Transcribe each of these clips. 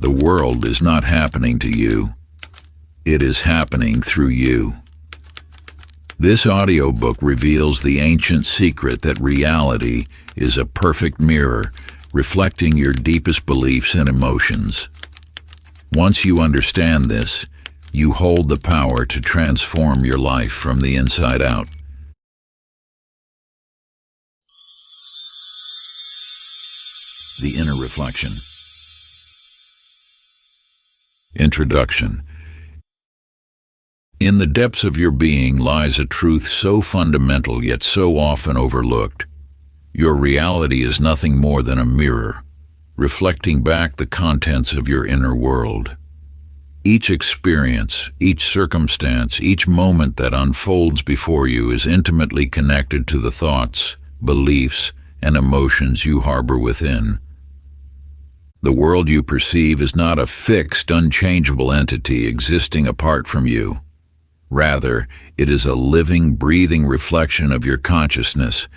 The world is not happening to you. It is happening through you. This audiobook reveals the ancient secret that reality is a perfect mirror, reflecting your deepest beliefs and emotions. Once you understand this, you hold the power to transform your life from the inside out. The Inner Reflection. Introduction. In the depths of your being lies a truth so fundamental yet so often overlooked. Your reality is nothing more than a mirror, reflecting back the contents of your inner world. Each experience, each circumstance, each moment that unfolds before you is intimately connected to the thoughts, beliefs, and emotions you harbor within. The world you perceive is not a fixed, unchangeable entity existing apart from you. Rather, it is a living, breathing reflection of your consciousness,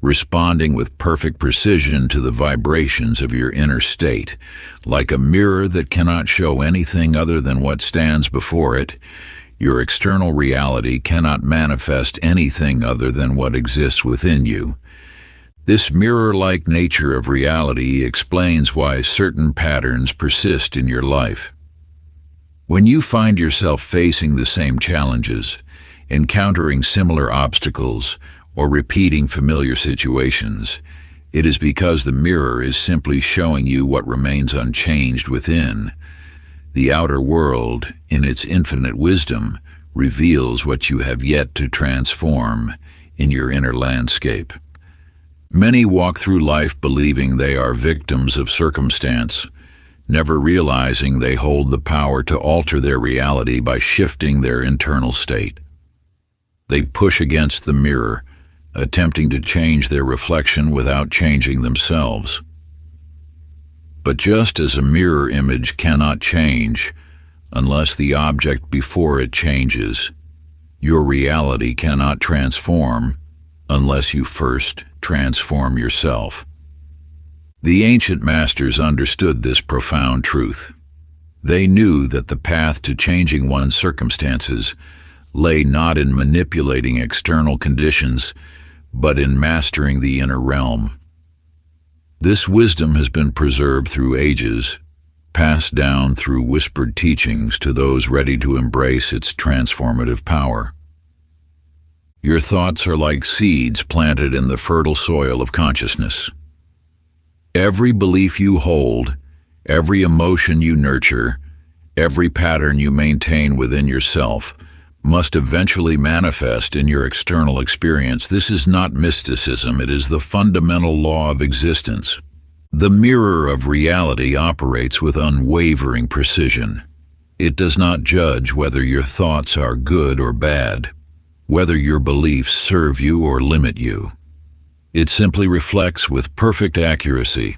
responding with perfect precision to the vibrations of your inner state. Like a mirror that cannot show anything other than what stands before it, your external reality cannot manifest anything other than what exists within you. This mirror-like nature of reality explains why certain patterns persist in your life. When you find yourself facing the same challenges, encountering similar obstacles, or repeating familiar situations, it is because the mirror is simply showing you what remains unchanged within. The outer world, in its infinite wisdom, reveals what you have yet to transform in your inner landscape. Many walk through life believing they are victims of circumstance, never realizing they hold the power to alter their reality by shifting their internal state. They push against the mirror, attempting to change their reflection without changing themselves. But just as a mirror image cannot change unless the object before it changes, your reality cannot transform unless you first transform yourself. The ancient masters understood this profound truth. They knew that the path to changing one's circumstances lay not in manipulating external conditions, but in mastering the inner realm. This wisdom has been preserved through ages, passed down through whispered teachings to those ready to embrace its transformative power. Your thoughts are like seeds planted in the fertile soil of consciousness. Every belief you hold, every emotion you nurture, every pattern you maintain within yourself must eventually manifest in your external experience. This is not mysticism, it is the fundamental law of existence. The mirror of reality operates with unwavering precision. It does not judge whether your thoughts are good or bad, whether your beliefs serve you or limit you. It simply reflects with perfect accuracy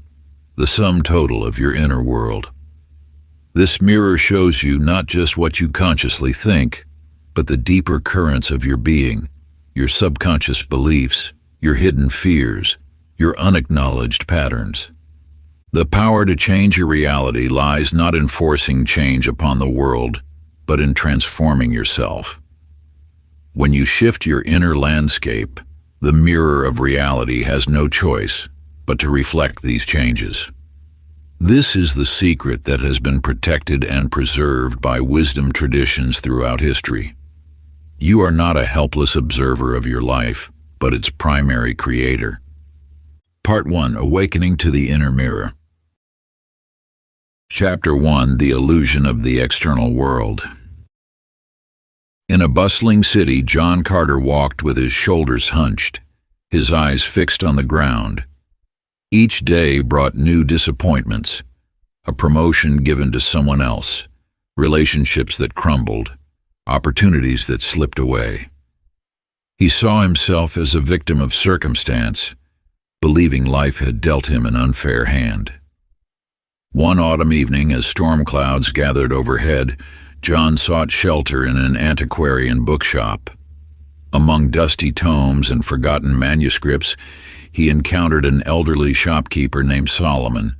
the sum total of your inner world. This mirror shows you not just what you consciously think, but the deeper currents of your being, your subconscious beliefs, your hidden fears, your unacknowledged patterns. The power to change your reality lies not in forcing change upon the world, but in transforming yourself. When you shift your inner landscape, the mirror of reality has no choice but to reflect these changes. This is the secret that has been protected and preserved by wisdom traditions throughout history. You are not a helpless observer of your life, but its primary creator. Part 1. Awakening to the Inner Mirror. Chapter 1. The Illusion of the External World. In a bustling city, John Carter walked with his shoulders hunched, his eyes fixed on the ground. Each day brought new disappointments, a promotion given to someone else, relationships that crumbled, opportunities that slipped away. He saw himself as a victim of circumstance, believing life had dealt him an unfair hand. One autumn evening, as storm clouds gathered overhead, John sought shelter in an antiquarian bookshop. Among dusty tomes and forgotten manuscripts, he encountered an elderly shopkeeper named Solomon,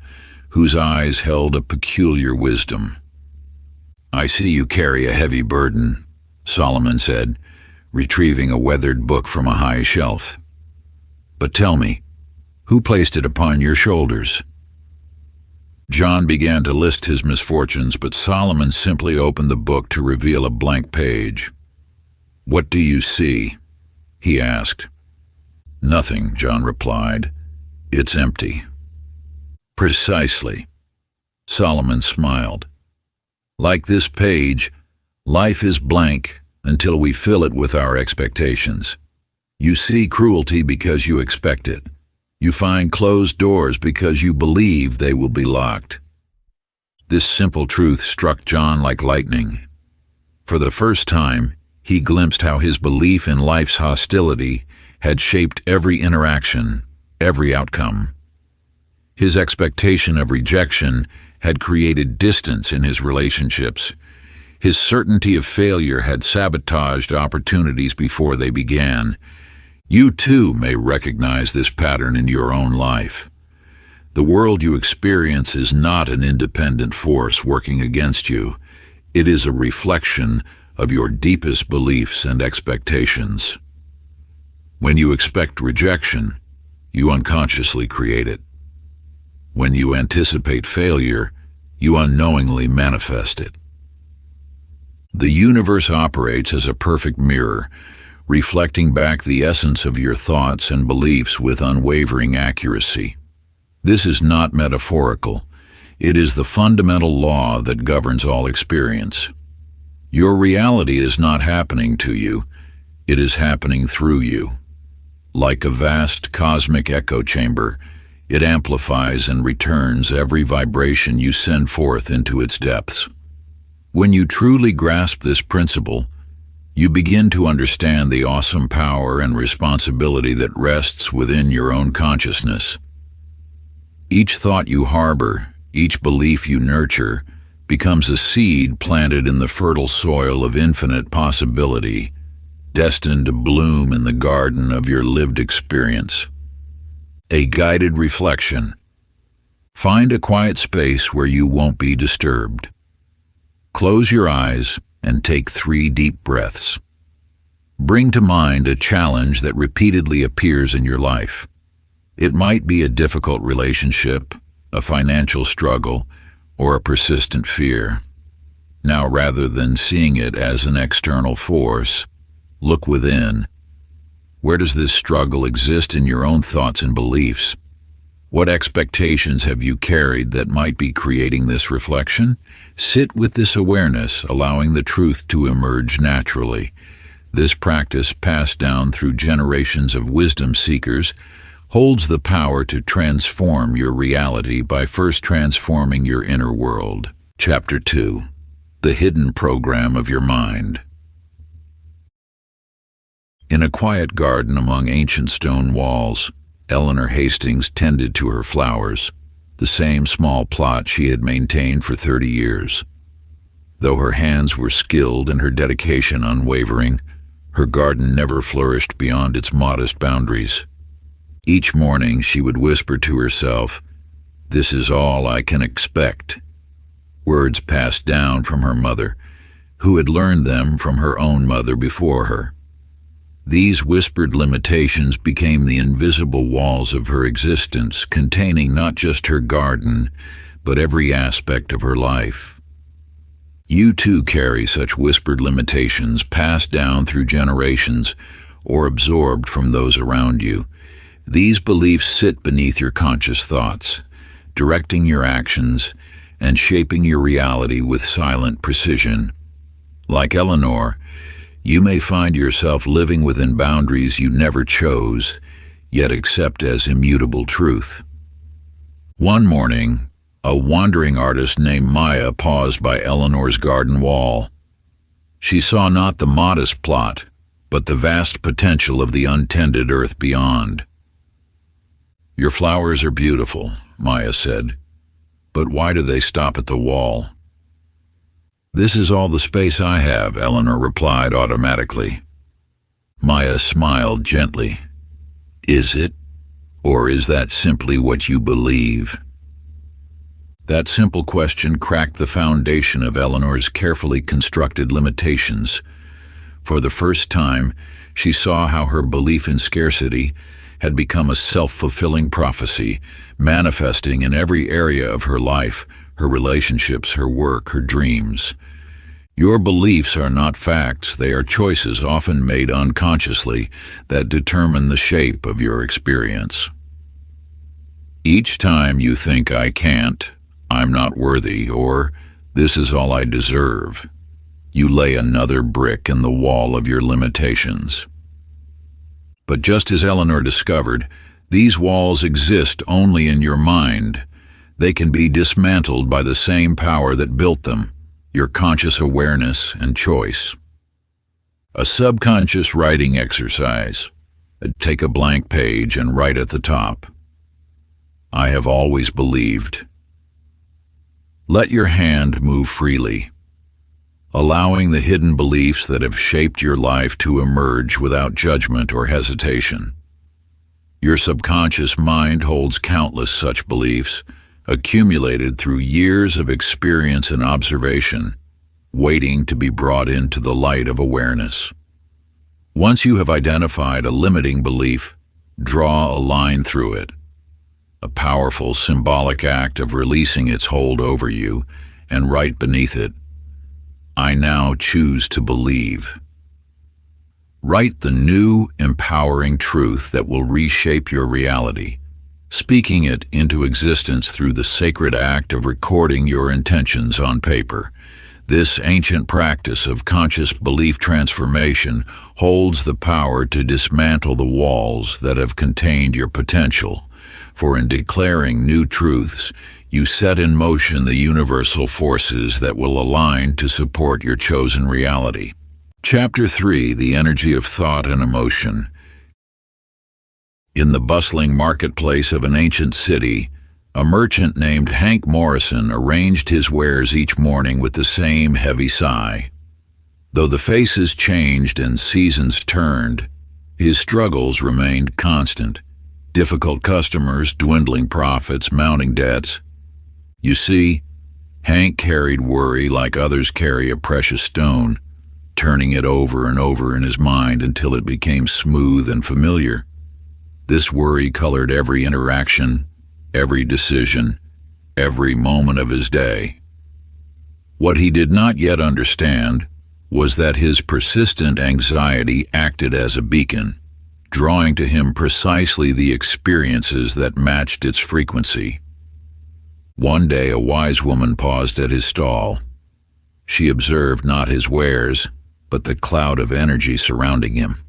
whose eyes held a peculiar wisdom. "I see you carry a heavy burden," Solomon said, retrieving a weathered book from a high shelf. "But tell me, who placed it upon your shoulders?" John began to list his misfortunes, but Solomon simply opened the book to reveal a blank page. "What do you see?" he asked. "Nothing," John replied. "It's empty." "Precisely." Solomon smiled. "Like this page, life is blank until we fill it with our expectations. You see cruelty because you expect it. You find closed doors because you believe they will be locked." This simple truth struck John like lightning. For the first time, he glimpsed how his belief in life's hostility had shaped every interaction, every outcome. His expectation of rejection had created distance in his relationships. His certainty of failure had sabotaged opportunities before they began. You too may recognize this pattern in your own life. The world you experience is not an independent force working against you. It is a reflection of your deepest beliefs and expectations. When you expect rejection, you unconsciously create it. When you anticipate failure, you unknowingly manifest it. The universe operates as a perfect mirror, reflecting back the essence of your thoughts and beliefs with unwavering accuracy. This is not metaphorical. It is the fundamental law that governs all experience. Your reality is not happening to you. It is happening through you. Like a vast cosmic echo chamber, it amplifies and returns every vibration you send forth into its depths. When you truly grasp this principle, you begin to understand the awesome power and responsibility that rests within your own consciousness. Each thought you harbor, each belief you nurture, becomes a seed planted in the fertile soil of infinite possibility, destined to bloom in the garden of your lived experience. A guided reflection. Find a quiet space where you won't be disturbed. Close your eyes and take 3 deep breaths. Bring to mind a challenge that repeatedly appears in your life. It might be a difficult relationship, a financial struggle, or a persistent fear. Now, rather than seeing it as an external force, look within. Where does this struggle exist in your own thoughts and beliefs? What expectations have you carried that might be creating this reflection? Sit with this awareness, allowing the truth to emerge naturally. This practice, passed down through generations of wisdom seekers, holds the power to transform your reality by first transforming your inner world. Chapter 2. The Hidden Program of Your Mind. In a quiet garden among ancient stone walls, Eleanor Hastings tended to her flowers, the same small plot she had maintained for 30 years. Though her hands were skilled and her dedication unwavering, her garden never flourished beyond its modest boundaries. Each morning she would whisper to herself, "This is all I can expect," words passed down from her mother, who had learned them from her own mother before her. These whispered limitations became the invisible walls of her existence, containing not just her garden, but every aspect of her life. You too carry such whispered limitations passed down through generations or absorbed from those around you. These beliefs sit beneath your conscious thoughts, directing your actions and shaping your reality with silent precision. Like Eleanor, you may find yourself living within boundaries you never chose, yet accept as immutable truth. One morning, a wandering artist named Maya paused by Eleanor's garden wall. She saw not the modest plot, but the vast potential of the untended earth beyond. "Your flowers are beautiful," Maya said, "but why do they stop at the wall?" "This is all the space I have," Eleanor replied automatically. Maya smiled gently. "Is it? Or is that simply what you believe?" That simple question cracked the foundation of Eleanor's carefully constructed limitations. For the first time, she saw how her belief in scarcity had become a self-fulfilling prophecy, manifesting in every area of her life, her relationships, her work, her dreams. Your beliefs are not facts, they are choices often made unconsciously that determine the shape of your experience. Each time you think I can't, I'm not worthy, or this is all I deserve, you lay another brick in the wall of your limitations. But just as Eleanor discovered, these walls exist only in your mind. They can be dismantled by the same power that built them, your conscious awareness and choice. A subconscious writing exercise. Take a blank page and write at the top, I have always believed. Let your hand move freely, allowing the hidden beliefs that have shaped your life to emerge without judgment or hesitation. Your subconscious mind holds countless such beliefs, accumulated through years of experience and observation, waiting to be brought into the light of awareness. Once you have identified a limiting belief, draw a line through it, a powerful symbolic act of releasing its hold over you, and write beneath it, I now choose to believe. Write the new, empowering truth that will reshape your reality, speaking it into existence through the sacred act of recording your intentions on paper. This ancient practice of conscious belief transformation holds the power to dismantle the walls that have contained your potential, for in declaring new truths, you set in motion the universal forces that will align to support your chosen reality. Chapter 3: The Energy of Thought and Emotion. In the bustling marketplace of an ancient city, a merchant named Hank Morrison arranged his wares each morning with the same heavy sigh. Though the faces changed and seasons turned, his struggles remained constant. Difficult customers, dwindling profits, mounting debts. You see, Hank carried worry like others carry a precious stone, turning it over and over in his mind until it became smooth and familiar. This worry colored every interaction, every decision, every moment of his day. What he did not yet understand was that his persistent anxiety acted as a beacon, drawing to him precisely the experiences that matched its frequency. One day a wise woman paused at his stall. She observed not his wares, but the cloud of energy surrounding him.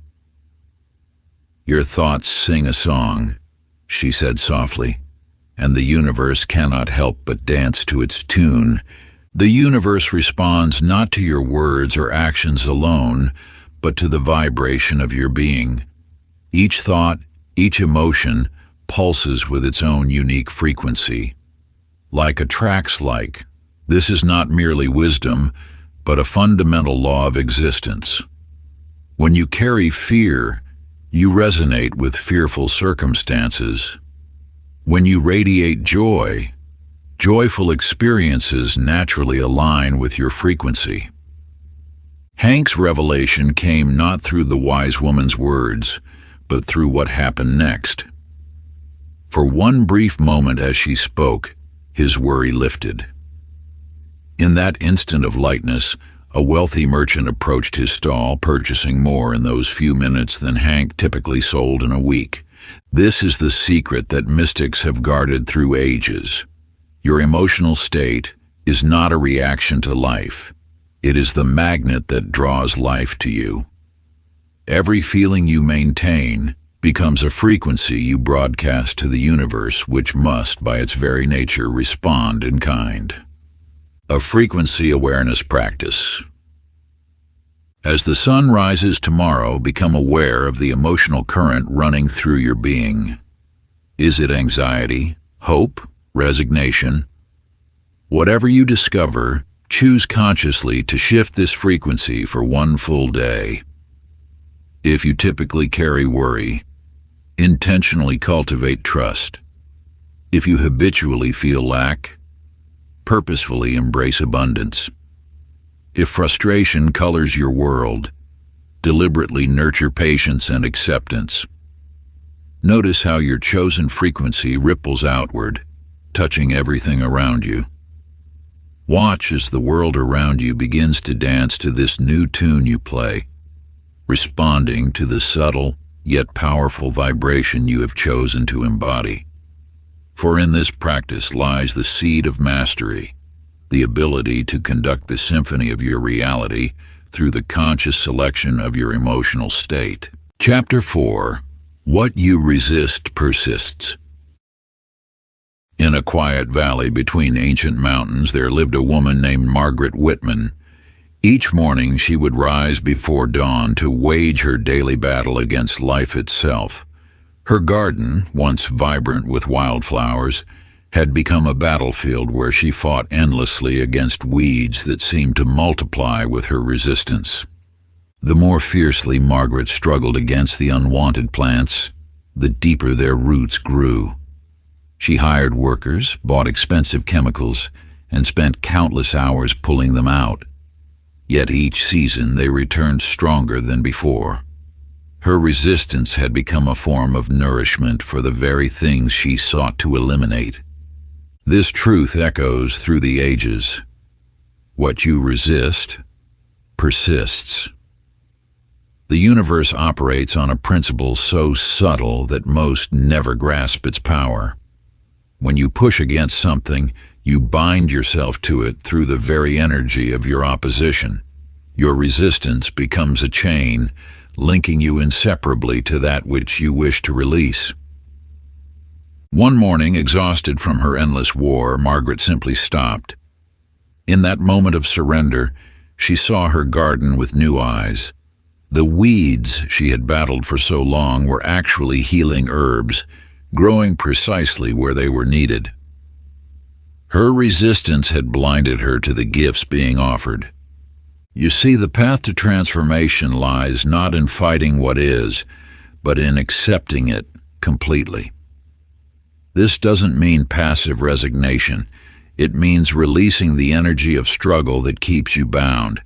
Your thoughts sing a song, she said softly, and the universe cannot help but dance to its tune. The universe responds not to your words or actions alone, but to the vibration of your being. Each thought, each emotion, pulses with its own unique frequency. Like attracts like, this is not merely wisdom, but a fundamental law of existence. When you carry fear, you resonate with fearful circumstances. When you radiate joy, joyful experiences naturally align with your frequency. Hank's revelation came not through the wise woman's words, but through what happened next. For one brief moment as she spoke, his worry lifted. In that instant of lightness, a wealthy merchant approached his stall, purchasing more in those few minutes than Hank typically sold in a week. This is the secret that mystics have guarded through ages. Your emotional state is not a reaction to life. It is the magnet that draws life to you. Every feeling you maintain becomes a frequency you broadcast to the universe, which must, by its very nature, respond in kind. A frequency awareness practice. As the sun rises tomorrow, become aware of the emotional current running through your being. Is it anxiety, hope, resignation? Whatever you discover, choose consciously to shift this frequency for one full day. If you typically carry worry, intentionally cultivate trust. If you habitually feel lack, purposefully embrace abundance. If frustration colors your world, deliberately nurture patience and acceptance. Notice how your chosen frequency ripples outward, touching everything around you. Watch as the world around you begins to dance to this new tune you play, responding to the subtle yet powerful vibration you have chosen to embody. For in this practice lies the seed of mastery, the ability to conduct the symphony of your reality through the conscious selection of your emotional state. Chapter 4. What you resist persists. In a quiet valley between ancient mountains there lived a woman named Margaret Whitman. Each morning she would rise before dawn to wage her daily battle against life itself. Her garden, once vibrant with wildflowers, had become a battlefield where she fought endlessly against weeds that seemed to multiply with her resistance. The more fiercely Margaret struggled against the unwanted plants, the deeper their roots grew. She hired workers, bought expensive chemicals, and spent countless hours pulling them out. Yet each season they returned stronger than before. Her resistance had become a form of nourishment for the very things she sought to eliminate. This truth echoes through the ages. What you resist persists. The universe operates on a principle so subtle that most never grasp its power. When you push against something, you bind yourself to it through the very energy of your opposition. Your resistance becomes a chain, linking you inseparably to that which you wish to release. One morning, exhausted from her endless war, Margaret simply stopped. In that moment of surrender, she saw her garden with new eyes. The weeds she had battled for so long were actually healing herbs, growing precisely where they were needed. Her resistance had blinded her to the gifts being offered. You see, the path to transformation lies not in fighting what is, but in accepting it completely. This doesn't mean passive resignation. It means releasing the energy of struggle that keeps you bound.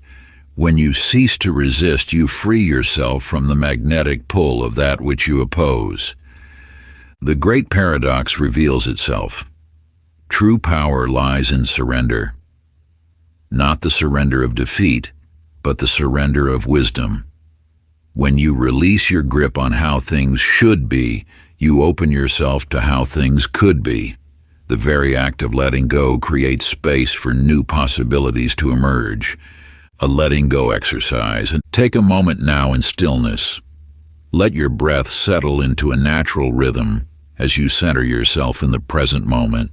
When you cease to resist, you free yourself from the magnetic pull of that which you oppose. The great paradox reveals itself. True power lies in surrender. Not the surrender of defeat, but the surrender of wisdom. When you release your grip on how things should be, you open yourself to how things could be. The very act of letting go creates space for new possibilities to emerge. A letting go exercise. And take a moment now in stillness. Let your breath settle into a natural rhythm as you center yourself in the present moment.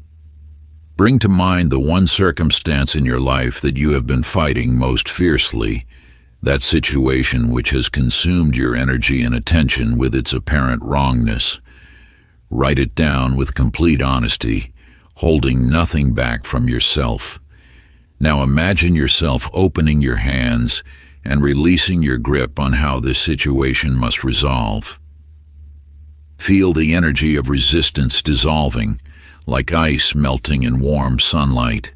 Bring to mind the one circumstance in your life that you have been fighting most fiercely, that situation which has consumed your energy and attention with its apparent wrongness. Write it down with complete honesty, holding nothing back from yourself. Now imagine yourself opening your hands and releasing your grip on how this situation must resolve. Feel the energy of resistance dissolving, like ice melting in warm sunlight.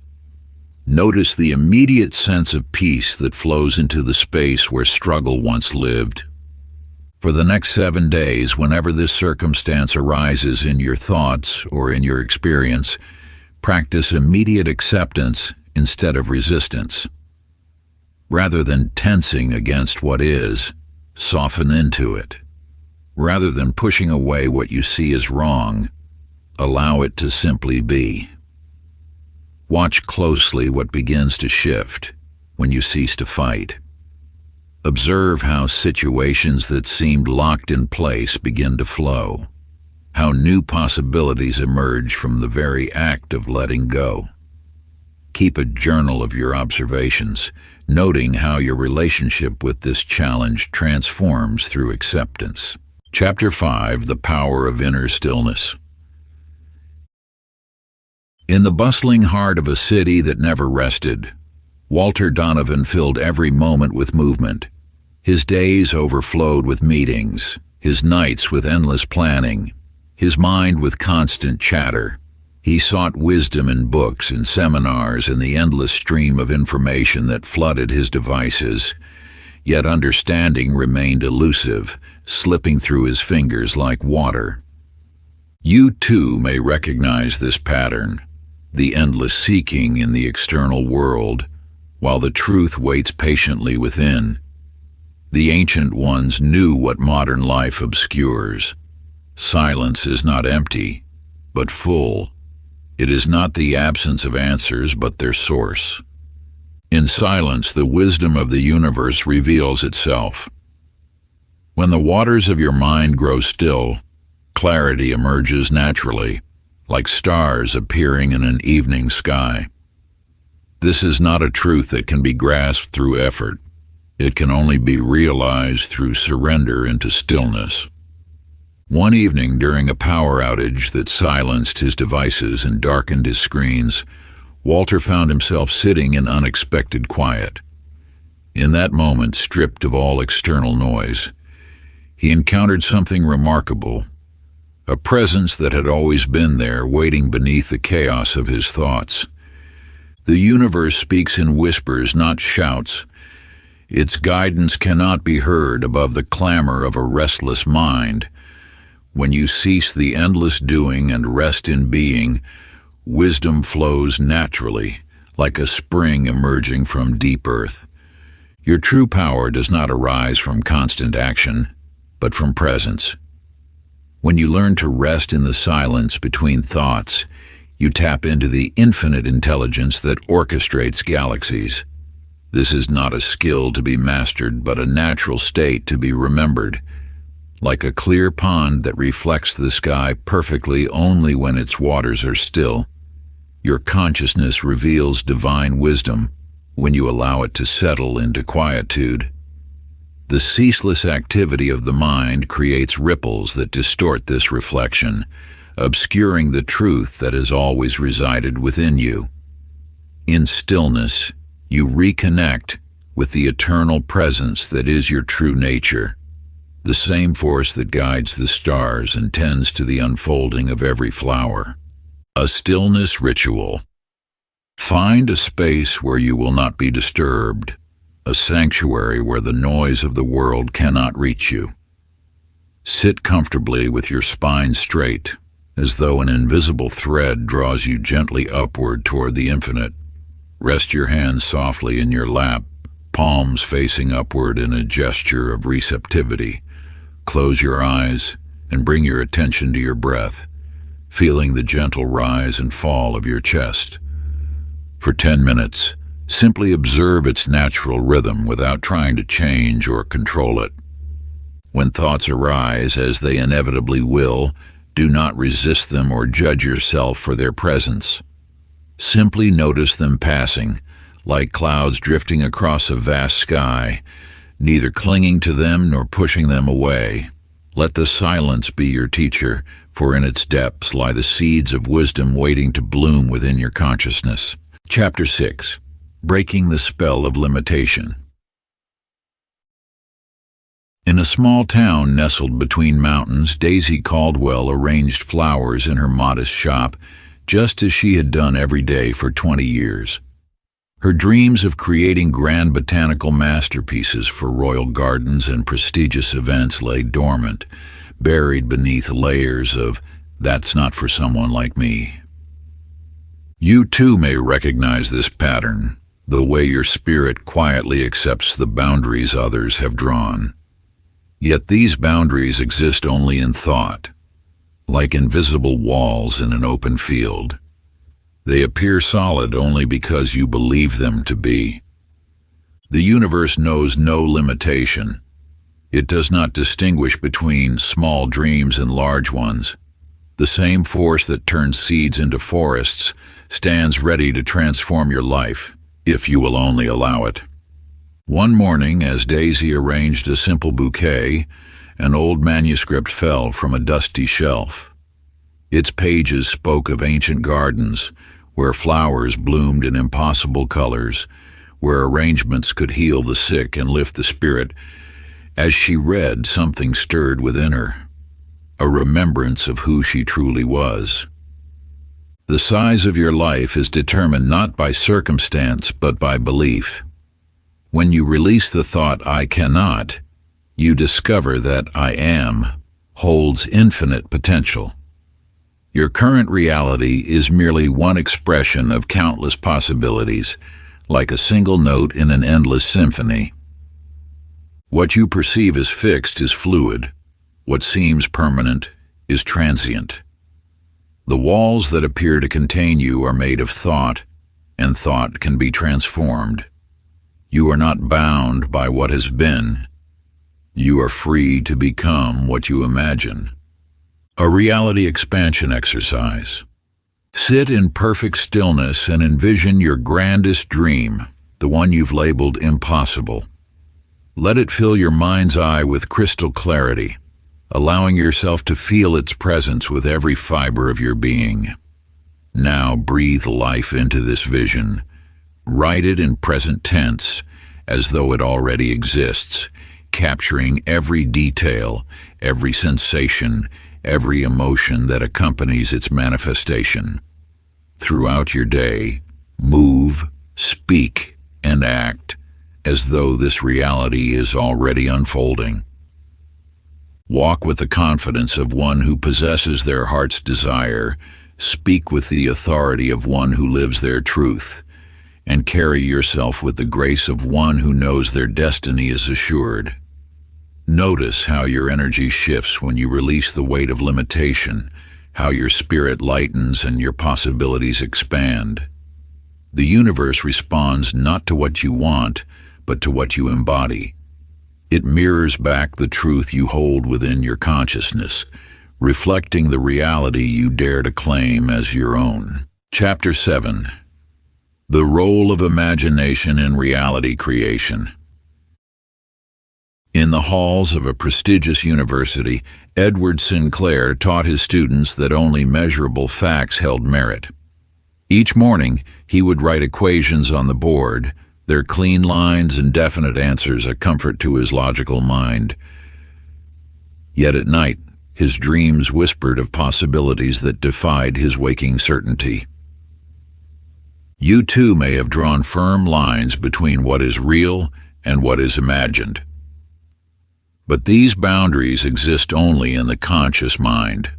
Notice the immediate sense of peace that flows into the space where struggle once lived. For the next 7 days, whenever this circumstance arises in your thoughts or in your experience, practice immediate acceptance instead of resistance. Rather than tensing against what is, soften into it. Rather than pushing away what you see as wrong, allow it to simply be. Watch closely what begins to shift when you cease to fight. Observe how situations that seemed locked in place begin to flow, how new possibilities emerge from the very act of letting go. Keep a journal of your observations, noting how your relationship with this challenge transforms through acceptance. Chapter 5. The Power of Inner Stillness. In the bustling heart of a city that never rested, Walter Donovan filled every moment with movement. His days overflowed with meetings, his nights with endless planning, his mind with constant chatter. He sought wisdom in books and seminars and the endless stream of information that flooded his devices, yet understanding remained elusive, slipping through his fingers like water. You too may recognize this pattern, the endless seeking in the external world, while the truth waits patiently within. The ancient ones knew what modern life obscures. Silence is not empty, but full. It is not the absence of answers, but their source. In silence, the wisdom of the universe reveals itself. When the waters of your mind grow still, clarity emerges naturally, like stars appearing in an evening sky. This is not a truth that can be grasped through effort. It can only be realized through surrender into stillness. One evening during a power outage that silenced his devices and darkened his screens, Walter found himself sitting in unexpected quiet. In that moment, stripped of all external noise, he encountered something remarkable, a presence that had always been there, waiting beneath the chaos of his thoughts. The universe speaks in whispers, not shouts. Its guidance cannot be heard above the clamor of a restless mind. When you cease the endless doing and rest in being, wisdom flows naturally, like a spring emerging from deep earth. Your true power does not arise from constant action, but from presence. When you learn to rest in the silence between thoughts, you tap into the infinite intelligence that orchestrates galaxies. This is not a skill to be mastered, but a natural state to be remembered. Like a clear pond that reflects the sky perfectly only when its waters are still, your consciousness reveals divine wisdom when you allow it to settle into quietude. The ceaseless activity of the mind creates ripples that distort this reflection, obscuring the truth that has always resided within you. In stillness, you reconnect with the eternal presence that is your true nature, the same force that guides the stars and tends to the unfolding of every flower. A stillness ritual. Find a space where you will not be disturbed, a sanctuary where the noise of the world cannot reach you. Sit comfortably with your spine straight, as though an invisible thread draws you gently upward toward the infinite. Rest your hands softly in your lap, palms facing upward in a gesture of receptivity. Close your eyes and bring your attention to your breath, feeling the gentle rise and fall of your chest. For 10 minutes, simply observe its natural rhythm without trying to change or control it. When thoughts arise, as they inevitably will, do not resist them or judge yourself for their presence. Simply notice them passing, like clouds drifting across a vast sky, neither clinging to them nor pushing them away. Let the silence be your teacher, for in its depths lie the seeds of wisdom waiting to bloom within your consciousness. Chapter 6. Breaking the Spell of Limitation. In a small town nestled between mountains, Daisy Caldwell arranged flowers in her modest shop, just as she had done every day for 20 years. Her dreams of creating grand botanical masterpieces for royal gardens and prestigious events lay dormant, buried beneath layers of "that's not for someone like me." You too may recognize this pattern, the way your spirit quietly accepts the boundaries others have drawn. Yet these boundaries exist only in thought, like invisible walls in an open field. They appear solid only because you believe them to be. The universe knows no limitation. It does not distinguish between small dreams and large ones. The same force that turns seeds into forests stands ready to transform your life, if you will only allow it. One morning, as Daisy arranged a simple bouquet, an old manuscript fell from a dusty shelf. Its pages spoke of ancient gardens, where flowers bloomed in impossible colors, where arrangements could heal the sick and lift the spirit. As she read, something stirred within her, a remembrance of who she truly was. The size of your life is determined not by circumstance but by belief. When you release the thought "I cannot," you discover that "I am" holds infinite potential. Your current reality is merely one expression of countless possibilities, like a single note in an endless symphony. What you perceive as fixed is fluid. What seems permanent is transient. The walls that appear to contain you are made of thought, and thought can be transformed. You are not bound by what has been. You are free to become what you imagine. A reality expansion exercise. Sit in perfect stillness and envision your grandest dream, the one you've labeled impossible. Let it fill your mind's eye with crystal clarity, allowing yourself to feel its presence with every fiber of your being. Now breathe life into this vision. Write it in present tense, as though it already exists, capturing every detail, every sensation, every emotion that accompanies its manifestation. Throughout your day, move, speak, and act as though this reality is already unfolding. Walk with the confidence of one who possesses their heart's desire, speak with the authority of one who lives their truth, and carry yourself with the grace of one who knows their destiny is assured. Notice how your energy shifts when you release the weight of limitation, how your spirit lightens and your possibilities expand. The universe responds not to what you want, but to what you embody. It mirrors back the truth you hold within your consciousness, reflecting the reality you dare to claim as your own. Chapter 7. The Role of Imagination in Reality Creation. In the halls of a prestigious university, Edward Sinclair taught his students that only measurable facts held merit. Each morning, he would write equations on the board, their clean lines and definite answers a comfort to his logical mind. Yet at night, his dreams whispered of possibilities that defied his waking certainty. You too may have drawn firm lines between what is real and what is imagined. But these boundaries exist only in the conscious mind.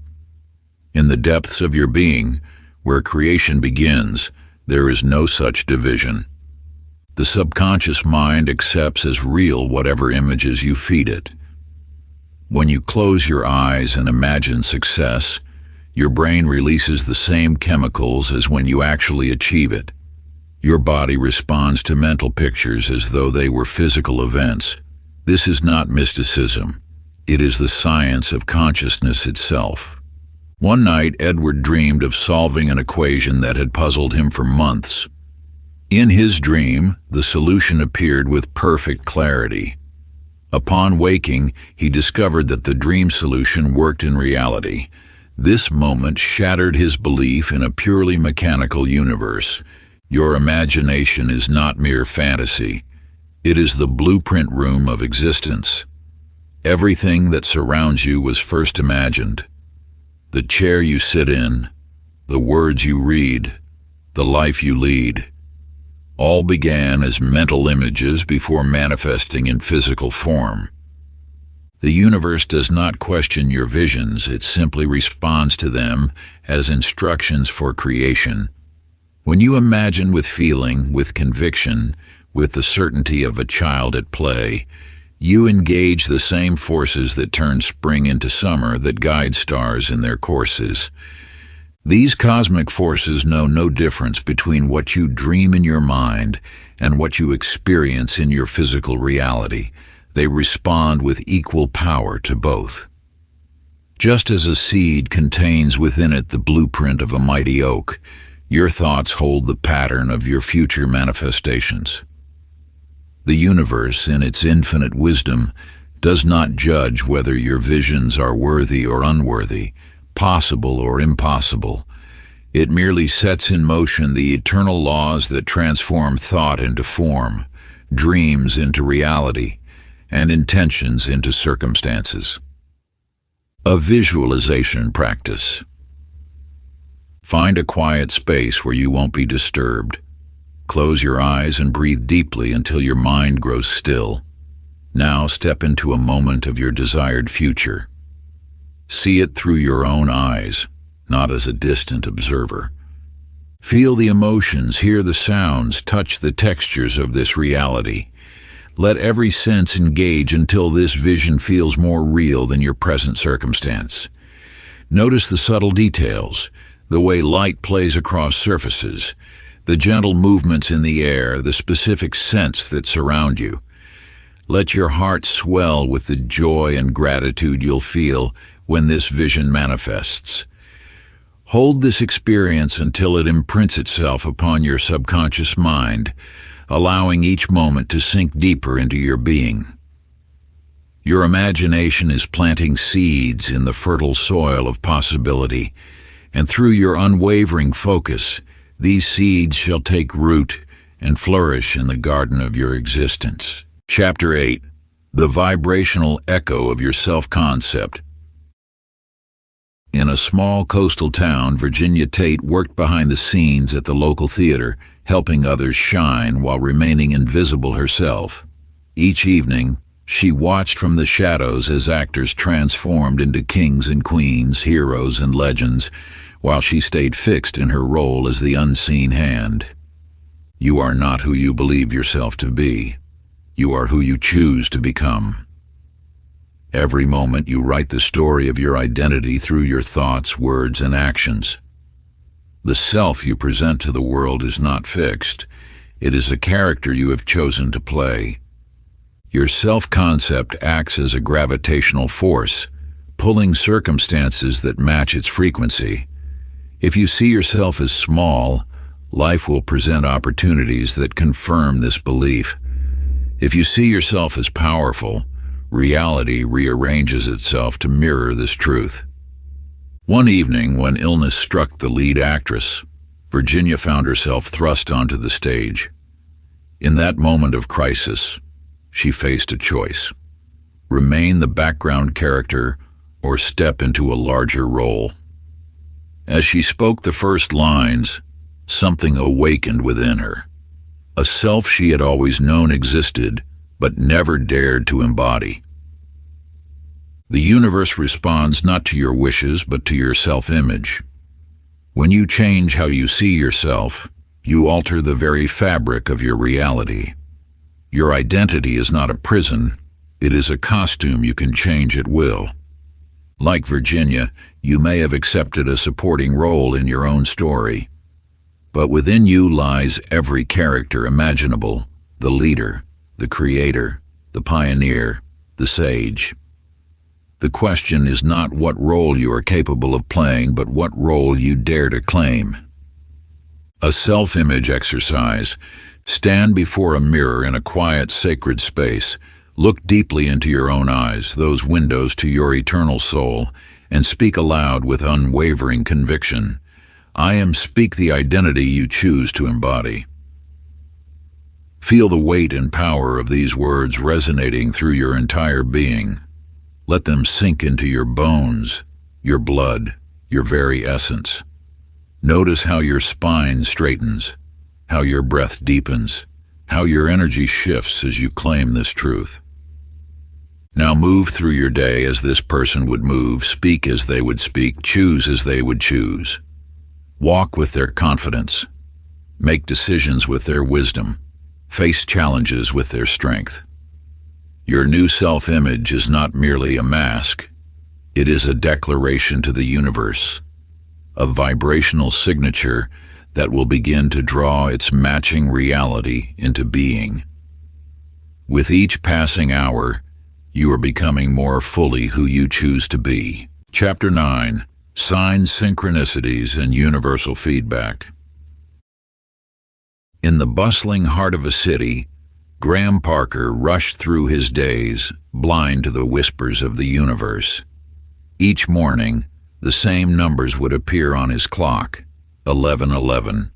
In the depths of your being, where creation begins, there is no such division. The subconscious mind accepts as real whatever images you feed it. When you close your eyes and imagine success, your brain releases the same chemicals as when you actually achieve it. Your body responds to mental pictures as though they were physical events. This is not mysticism. It is the science of consciousness itself. One night, Edward dreamed of solving an equation that had puzzled him for months. In his dream, the solution appeared with perfect clarity. Upon waking, he discovered that the dream solution worked in reality. This moment shattered his belief in a purely mechanical universe. Your imagination is not mere fantasy. It is the blueprint room of existence. Everything that surrounds you was first imagined. The chair you sit in, the words you read, the life you lead. All began as mental images before manifesting in physical form. The universe does not question your visions, it simply responds to them as instructions for creation. When you imagine with feeling, with conviction, with the certainty of a child at play, you engage the same forces that turn spring into summer, that guide stars in their courses. These cosmic forces know no difference between what you dream in your mind and what you experience in your physical reality. They respond with equal power to both. Just as a seed contains within it the blueprint of a mighty oak, your thoughts hold the pattern of your future manifestations. The universe, in its infinite wisdom, does not judge whether your visions are worthy or unworthy, possible or impossible. It merely sets in motion the eternal laws that transform thought into form, dreams into reality, and intentions into circumstances. A visualization practice. Find a quiet space where you won't be disturbed. Close your eyes and breathe deeply until your mind grows still. Now step into a moment of your desired future. See it through your own eyes, not as a distant observer. Feel the emotions, hear the sounds, touch the textures of this reality. Let every sense engage until this vision feels more real than your present circumstance. Notice the subtle details, the way light plays across surfaces, the gentle movements in the air, the specific scents that surround you. Let your heart swell with the joy and gratitude you'll feel when this vision manifests. Hold this experience until it imprints itself upon your subconscious mind, allowing each moment to sink deeper into your being. Your imagination is planting seeds in the fertile soil of possibility, and through your unwavering focus, these seeds shall take root and flourish in the garden of your existence. Chapter 8. The vibrational echo of your self-concept. In a small coastal town, Virginia Tate worked behind the scenes at the local theater, helping others shine while remaining invisible herself. Each evening, she watched from the shadows as actors transformed into kings and queens, heroes and legends, while she stayed fixed in her role as the unseen hand. You are not who you believe yourself to be. You are who you choose to become. Every moment you write the story of your identity through your thoughts, words, and actions. The self you present to the world is not fixed. It is a character you have chosen to play. Your self-concept acts as a gravitational force, pulling circumstances that match its frequency. If you see yourself as small, life will present opportunities that confirm this belief. If you see yourself as powerful, reality rearranges itself to mirror this truth. One evening, when illness struck the lead actress, Virginia found herself thrust onto the stage. In that moment of crisis, she faced a choice: remain the background character or step into a larger role. As she spoke the first lines, something awakened within her. A self she had always known existed, but never dared to embody. The universe responds not to your wishes, but to your self-image. When you change how you see yourself, you alter the very fabric of your reality. Your identity is not a prison, it is a costume you can change at will. Like Virginia, you may have accepted a supporting role in your own story, but within you lies every character imaginable: the leader, the creator, the pioneer, the sage. The question is not what role you are capable of playing, but what role you dare to claim. A self-image exercise. Stand before a mirror in a quiet, sacred space. Look deeply into your own eyes, those windows to your eternal soul, and speak aloud with unwavering conviction. I am. Speak the identity you choose to embody. Feel the weight and power of these words resonating through your entire being. Let them sink into your bones, your blood, your very essence. Notice how your spine straightens, how your breath deepens, how your energy shifts as you claim this truth. Now move through your day as this person would move, speak as they would speak, choose as they would choose. Walk with their confidence, make decisions with their wisdom, face challenges with their strength. Your new self-image is not merely a mask, it is a declaration to the universe, a vibrational signature that will begin to draw its matching reality into being. With each passing hour, you are becoming more fully who you choose to be. Chapter 9. Signs, Synchronicities, and Universal Feedback. In the bustling heart of a city, Graham Parker rushed through his days, blind to the whispers of the universe. Each morning, the same numbers would appear on his clock, 11:11.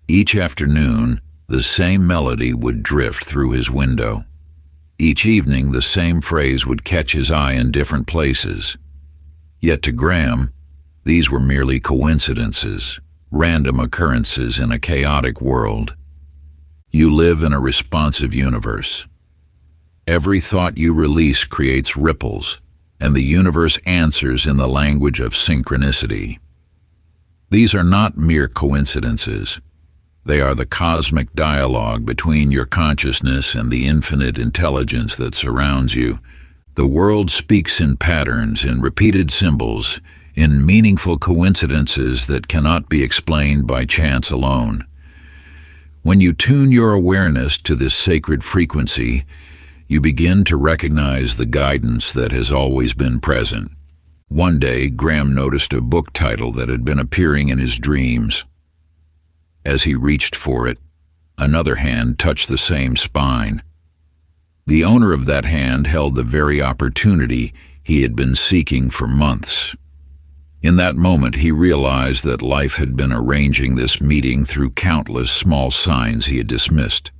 Each afternoon, the same melody would drift through his window. Each evening, the same phrase would catch his eye in different places. Yet to Graham, These were merely coincidences, random occurrences in a chaotic world. You live in a responsive universe. Every thought you release creates ripples, and the universe answers in the language of synchronicity. These are not mere coincidences. They are the cosmic dialogue between your consciousness and the infinite intelligence that surrounds you. The world speaks in patterns, in repeated symbols, in meaningful coincidences that cannot be explained by chance alone. When you tune your awareness to this sacred frequency, you begin to recognize the guidance that has always been present. One day, Graham noticed a book title that had been appearing in his dreams. As he reached for it, another hand touched the same spine. The owner of that hand held the very opportunity he had been seeking for months. In that moment, he realized that life had been arranging this meeting through countless small signs he had dismissed.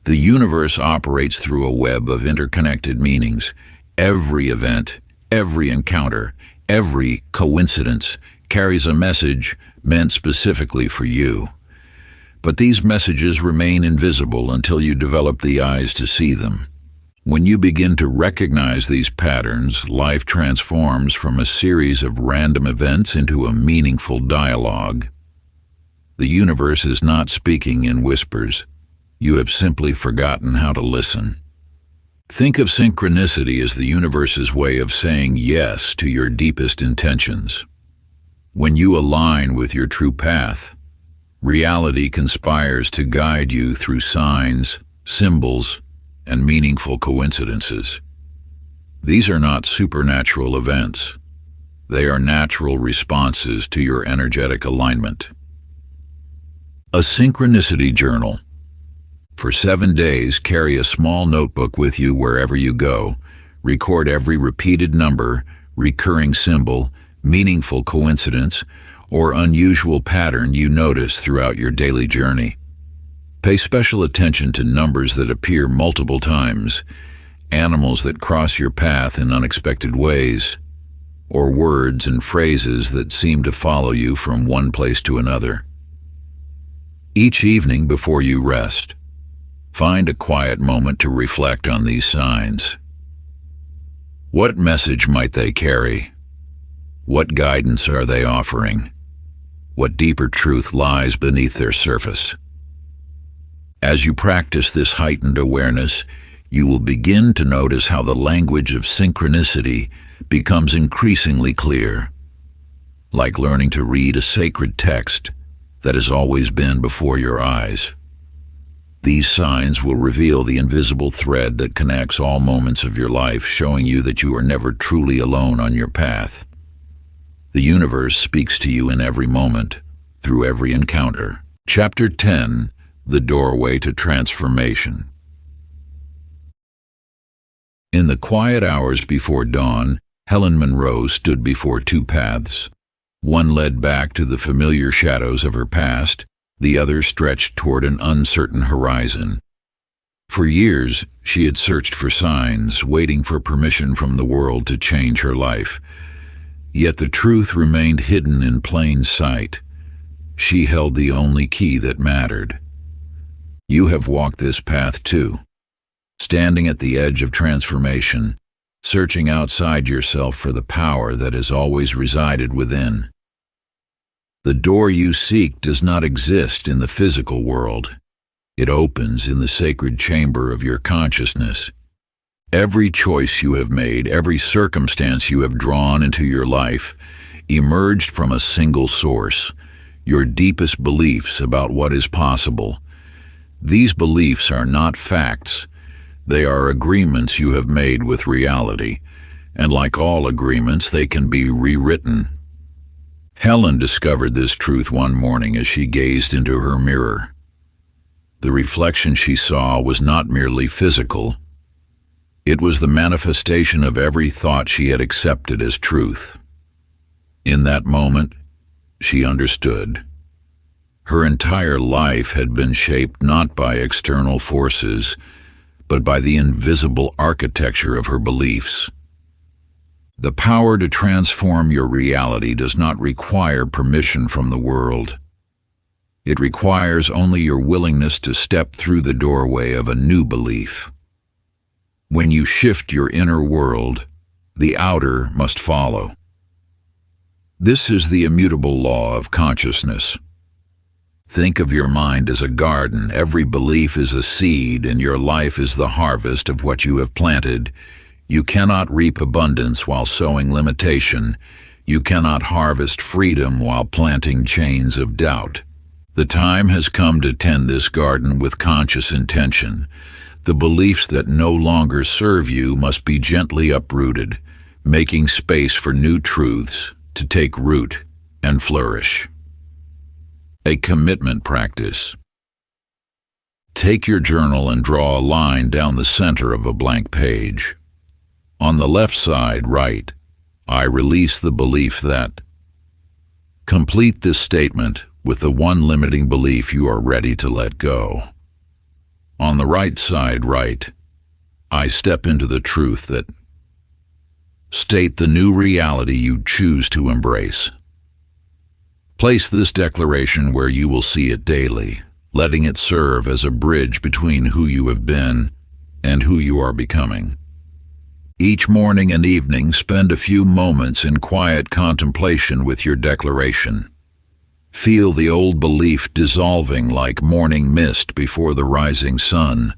The universe operates through a web of interconnected meanings. Every event, every encounter, every coincidence carries a message meant specifically for you. But these messages remain invisible until you develop the eyes to see them. When you begin to recognize these patterns, life transforms from a series of random events into a meaningful dialogue. The universe is not speaking in whispers. You have simply forgotten how to listen. Think of synchronicity as the universe's way of saying yes to your deepest intentions. When you align with your true path, reality conspires to guide you through signs, symbols, and meaningful coincidences. These are not supernatural events. They are natural responses to your energetic alignment. A synchronicity journal. For 7 days, carry a small notebook with you wherever you go. Record every repeated number, recurring symbol, meaningful coincidence, or unusual pattern you notice throughout your daily journey. Pay special attention to numbers that appear multiple times, animals that cross your path in unexpected ways, or words and phrases that seem to follow you from one place to another. Each evening before you rest, find a quiet moment to reflect on these signs. What message might they carry? What guidance are they offering? What deeper truth lies beneath their surface? As you practice this heightened awareness, you will begin to notice how the language of synchronicity becomes increasingly clear, like learning to read a sacred text that has always been before your eyes. These signs will reveal the invisible thread that connects all moments of your life, showing you that you are never truly alone on your path. The universe speaks to you in every moment, through every encounter. Chapter 10. The Doorway to Transformation. In the quiet hours before dawn, Helen Monroe stood before two paths. One led back to the familiar shadows of her past, the other stretched toward an uncertain horizon. For years, she had searched for signs, waiting for permission from the world to change her life. Yet the truth remained hidden in plain sight. She held the only key that mattered. You have walked this path too, standing at the edge of transformation, searching outside yourself for the power that has always resided within. The door you seek does not exist in the physical world. It opens in the sacred chamber of your consciousness. Every choice you have made, every circumstance you have drawn into your life, emerged from a single source, your deepest beliefs about what is possible. These beliefs are not facts. They are agreements you have made with reality, and like all agreements, they can be rewritten. Helen discovered this truth one morning as she gazed into her mirror. The reflection she saw was not merely physical. It was the manifestation of every thought she had accepted as truth. In that moment, she understood. Her entire life had been shaped not by external forces, but by the invisible architecture of her beliefs. The power to transform your reality does not require permission from the world. It requires only your willingness to step through the doorway of a new belief. When you shift your inner world, the outer must follow. This is the immutable law of consciousness. Think of your mind as a garden. Every belief is a seed, and your life is the harvest of what you have planted. You cannot reap abundance while sowing limitation. You cannot harvest freedom while planting chains of doubt. The time has come to tend this garden with conscious intention. The beliefs that no longer serve you must be gently uprooted, making space for new truths to take root and flourish. A commitment practice. Take your journal and draw a line down the center of a blank page. On the left side, write, "I release the belief that." Complete this statement with the one limiting belief you are ready to let go. On the right side, write, "I step into the truth that." State the new reality you choose to embrace. Place this declaration where you will see it daily, letting it serve as a bridge between who you have been and who you are becoming. Each morning and evening, spend a few moments in quiet contemplation with your declaration. Feel the old belief dissolving like morning mist before the rising sun,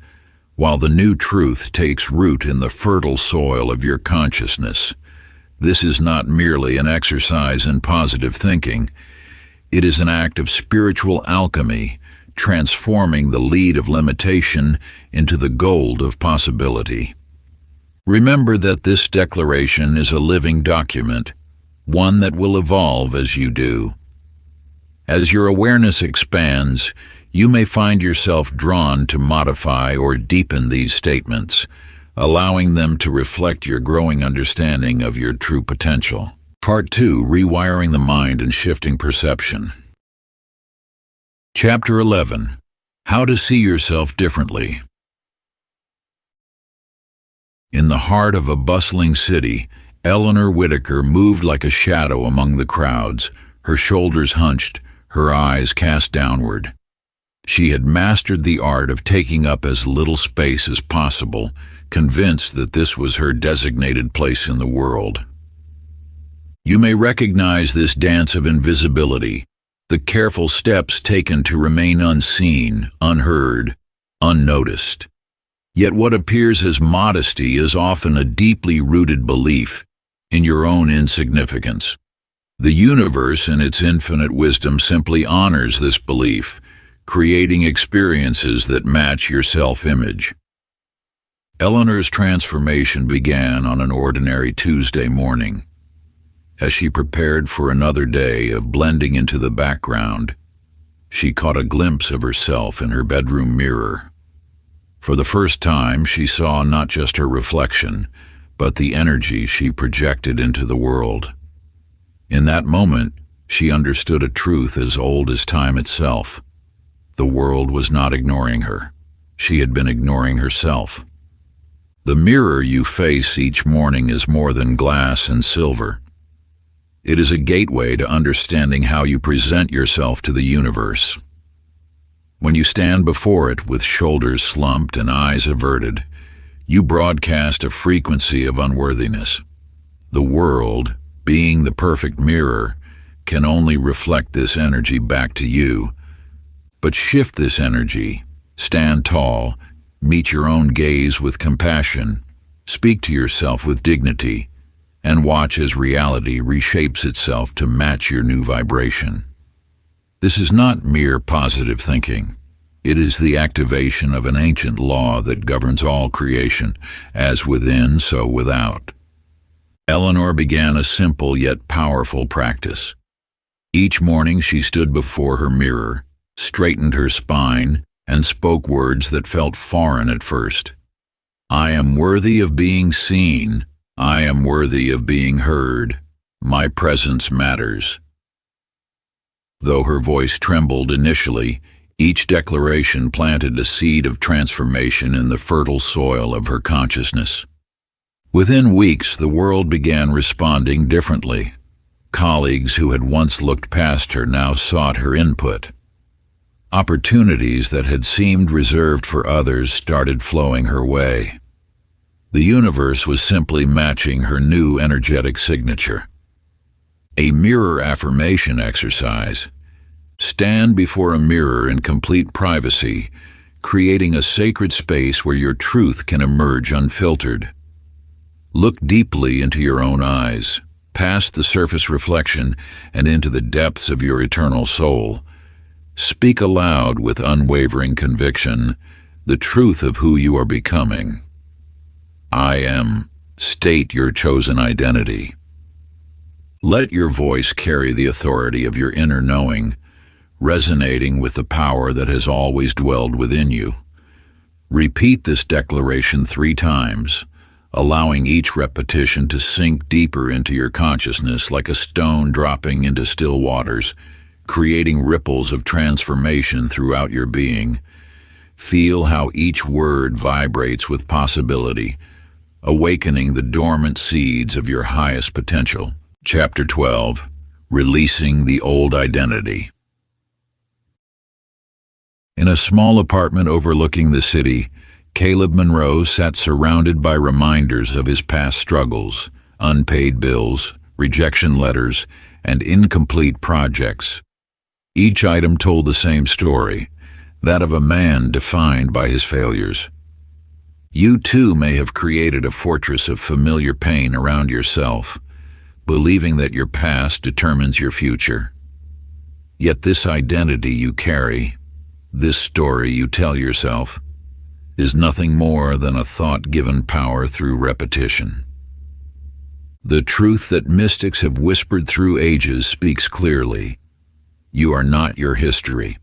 while the new truth takes root in the fertile soil of your consciousness. This is not merely an exercise in positive thinking. It is an act of spiritual alchemy, transforming the lead of limitation into the gold of possibility. Remember that this declaration is a living document, one that will evolve as you do. As your awareness expands, you may find yourself drawn to modify or deepen these statements, allowing them to reflect your growing understanding of your true potential. Part 2, Rewiring the Mind and Shifting Perception. Chapter 11, How to See Yourself Differently. In the heart of a bustling city, Eleanor Whitaker moved like a shadow among the crowds, her shoulders hunched, her eyes cast downward. She had mastered the art of taking up as little space as possible, convinced that this was her designated place in the world. You may recognize this dance of invisibility, the careful steps taken to remain unseen, unheard, unnoticed. Yet what appears as modesty is often a deeply rooted belief in your own insignificance. The universe, in its infinite wisdom, simply honors this belief, creating experiences that match your self-image. Eleanor's transformation began on an ordinary Tuesday morning. As she prepared for another day of blending into the background, she caught a glimpse of herself in her bedroom mirror. For the first time, she saw not just her reflection, but the energy she projected into the world. In that moment, she understood a truth as old as time itself. The world was not ignoring her. She had been ignoring herself. The mirror you face each morning is more than glass and silver. It is a gateway to understanding how you present yourself to the universe. When you stand before it with shoulders slumped and eyes averted, you broadcast a frequency of unworthiness. The world, being the perfect mirror, can only reflect this energy back to you. But shift this energy, stand tall, meet your own gaze with compassion, speak to yourself with dignity, and watch as reality reshapes itself to match your new vibration. This is not mere positive thinking. It is the activation of an ancient law that governs all creation, as within, so without. Eleanor began a simple yet powerful practice. Each morning she stood before her mirror, straightened her spine, and spoke words that felt foreign at first. I am worthy of being seen. I am worthy of being heard. My presence matters. Though her voice trembled initially, each declaration planted a seed of transformation in the fertile soil of her consciousness. Within weeks, the world began responding differently. Colleagues who had once looked past her now sought her input. Opportunities that had seemed reserved for others started flowing her way. The universe was simply matching her new energetic signature. A mirror affirmation exercise. Stand before a mirror in complete privacy, creating a sacred space where your truth can emerge unfiltered. Look deeply into your own eyes, past the surface reflection and into the depths of your eternal soul. Speak aloud with unwavering conviction the truth of who you are becoming. I am. State your chosen identity. Let your voice carry the authority of your inner knowing, resonating with the power that has always dwelled within you. Repeat this declaration 3 times, allowing each repetition to sink deeper into your consciousness like a stone dropping into still waters, creating ripples of transformation throughout your being. Feel how each word vibrates with possibility, awakening the dormant seeds of your highest potential. Chapter 12. Releasing the Old Identity. In a small apartment overlooking the city, Caleb Monroe sat surrounded by reminders of his past struggles, unpaid bills, rejection letters, and incomplete projects. Each item told the same story, that of a man defined by his failures. You too may have created a fortress of familiar pain around yourself, believing that your past determines your future. Yet this identity you carry, this story you tell yourself, is nothing more than a thought given power through repetition. The truth that mystics have whispered through ages speaks clearly. You are not your history.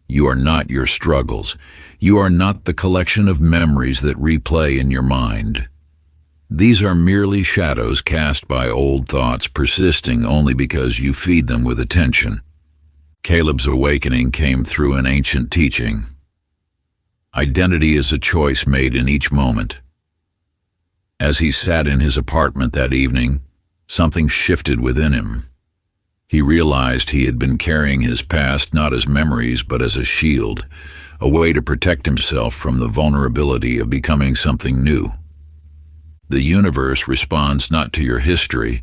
You are not your struggles. You are not the collection of memories that replay in your mind. These are merely shadows cast by old thoughts persisting only because you feed them with attention. Caleb's awakening came through an ancient teaching. Identity is a choice made in each moment. As he sat in his apartment that evening, something shifted within him. He realized he had been carrying his past not as memories but as a shield, a way to protect himself from the vulnerability of becoming something new. The universe responds not to your history,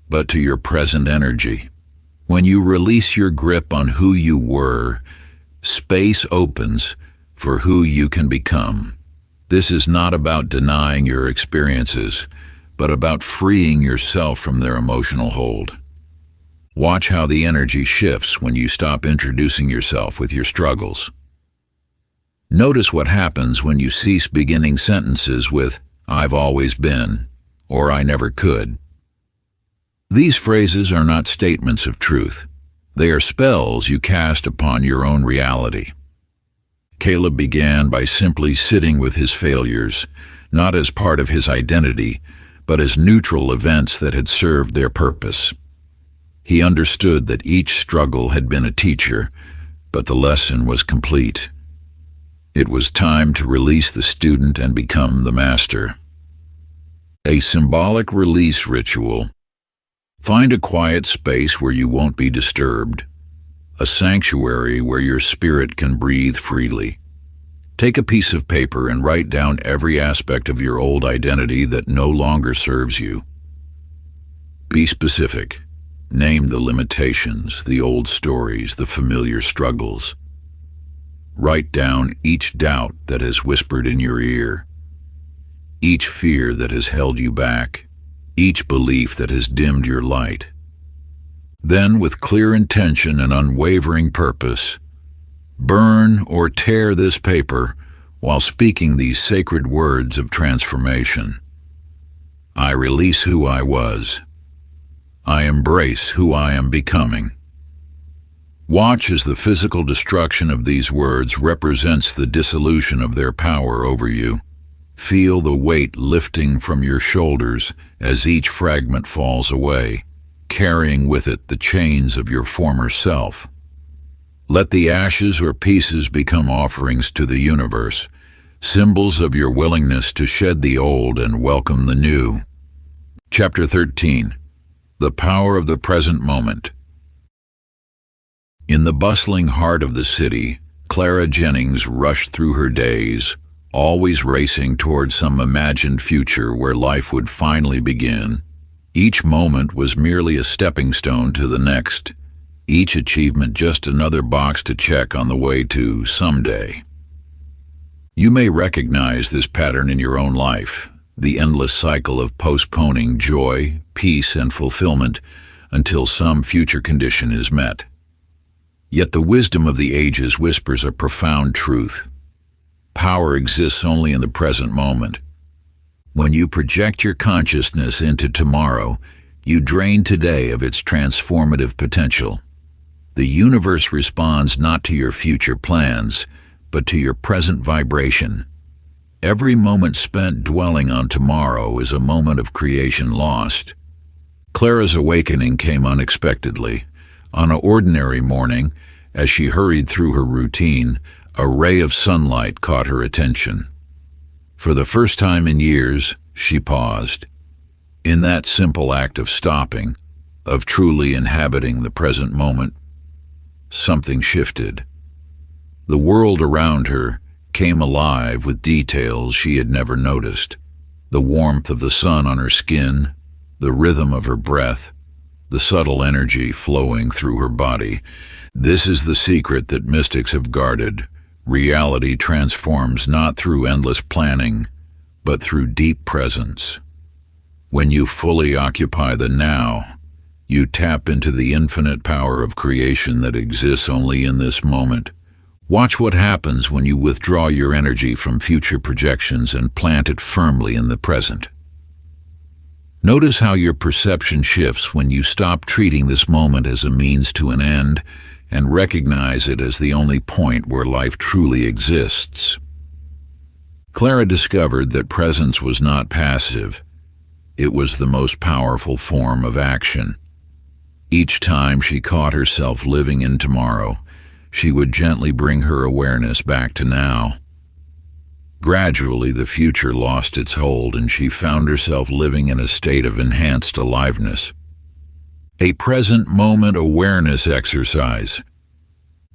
but to your present energy. When you release your grip on who you were, space opens for who you can become. This is not about denying your experiences, but about freeing yourself from their emotional hold. Watch how the energy shifts when you stop introducing yourself with your struggles. Notice what happens when you cease beginning sentences with, "I've always been," or "I never could." These phrases are not statements of truth. They are spells you cast upon your own reality. Caleb began by simply sitting with his failures, not as part of his identity, but as neutral events that had served their purpose. He understood that each struggle had been a teacher, but the lesson was complete. It was time to release the student and become the master. A symbolic release ritual. Find a quiet space where you won't be disturbed, a sanctuary where your spirit can breathe freely. Take a piece of paper and write down every aspect of your old identity that no longer serves you. Be specific. Name the limitations, the old stories, the familiar struggles. Write down each doubt that has whispered in your ear, each fear that has held you back, each belief that has dimmed your light. Then, with clear intention and unwavering purpose, burn or tear this paper while speaking these sacred words of transformation. I release who I was. I embrace who I am becoming. Watch as the physical destruction of these words represents the dissolution of their power over you. Feel the weight lifting from your shoulders as each fragment falls away, carrying with it the chains of your former self. Let the ashes or pieces become offerings to the universe, symbols of your willingness to shed the old and welcome the new. Chapter 13. The Power of the Present Moment. In the bustling heart of the city, Clara Jennings rushed through her days, always racing toward some imagined future where life would finally begin. Each moment was merely a stepping stone to the next, each achievement just another box to check on the way to someday. You may recognize this pattern in your own life, the endless cycle of postponing joy, peace, and fulfillment until some future condition is met. Yet the wisdom of the ages whispers a profound truth. Power exists only in the present moment. When you project your consciousness into tomorrow, you drain today of its transformative potential. The universe responds not to your future plans, but to your present vibration. Every moment spent dwelling on tomorrow is a moment of creation lost. Clara's awakening came unexpectedly. On an ordinary morning, as she hurried through her routine, a ray of sunlight caught her attention. For the first time in years, she paused. In that simple act of stopping, of truly inhabiting the present moment, something shifted. The world around her came alive with details she had never noticed. The warmth of the sun on her skin, the rhythm of her breath, the subtle energy flowing through her body. This is the secret that mystics have guarded. Reality transforms not through endless planning, but through deep presence. When you fully occupy the now, you tap into the infinite power of creation that exists only in this moment. Watch what happens when you withdraw your energy from future projections and plant it firmly in the present. Notice how your perception shifts when you stop treating this moment as a means to an end and recognize it as the only point where life truly exists. Clara discovered that presence was not passive. It was the most powerful form of action. Each time she caught herself living in tomorrow, she would gently bring her awareness back to now. Gradually, the future lost its hold and she found herself living in a state of enhanced aliveness. A present moment awareness exercise.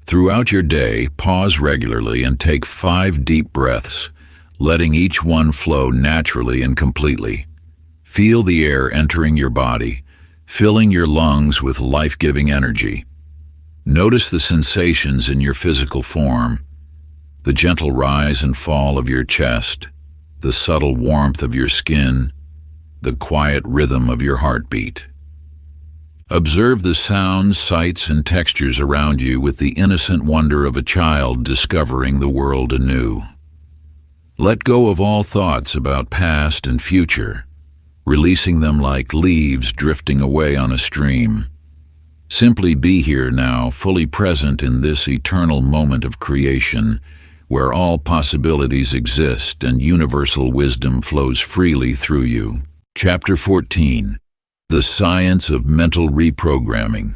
Throughout your day, pause regularly and take 5 deep breaths, letting each one flow naturally and completely. Feel the air entering your body, filling your lungs with life-giving energy. Notice the sensations in your physical form, the gentle rise and fall of your chest, the subtle warmth of your skin, the quiet rhythm of your heartbeat. Observe the sounds, sights, and textures around you with the innocent wonder of a child discovering the world anew. Let go of all thoughts about past and future, releasing them like leaves drifting away on a stream. Simply be here now, fully present in this eternal moment of creation, where all possibilities exist and universal wisdom flows freely through you. Chapter 14. The Science of Mental Reprogramming.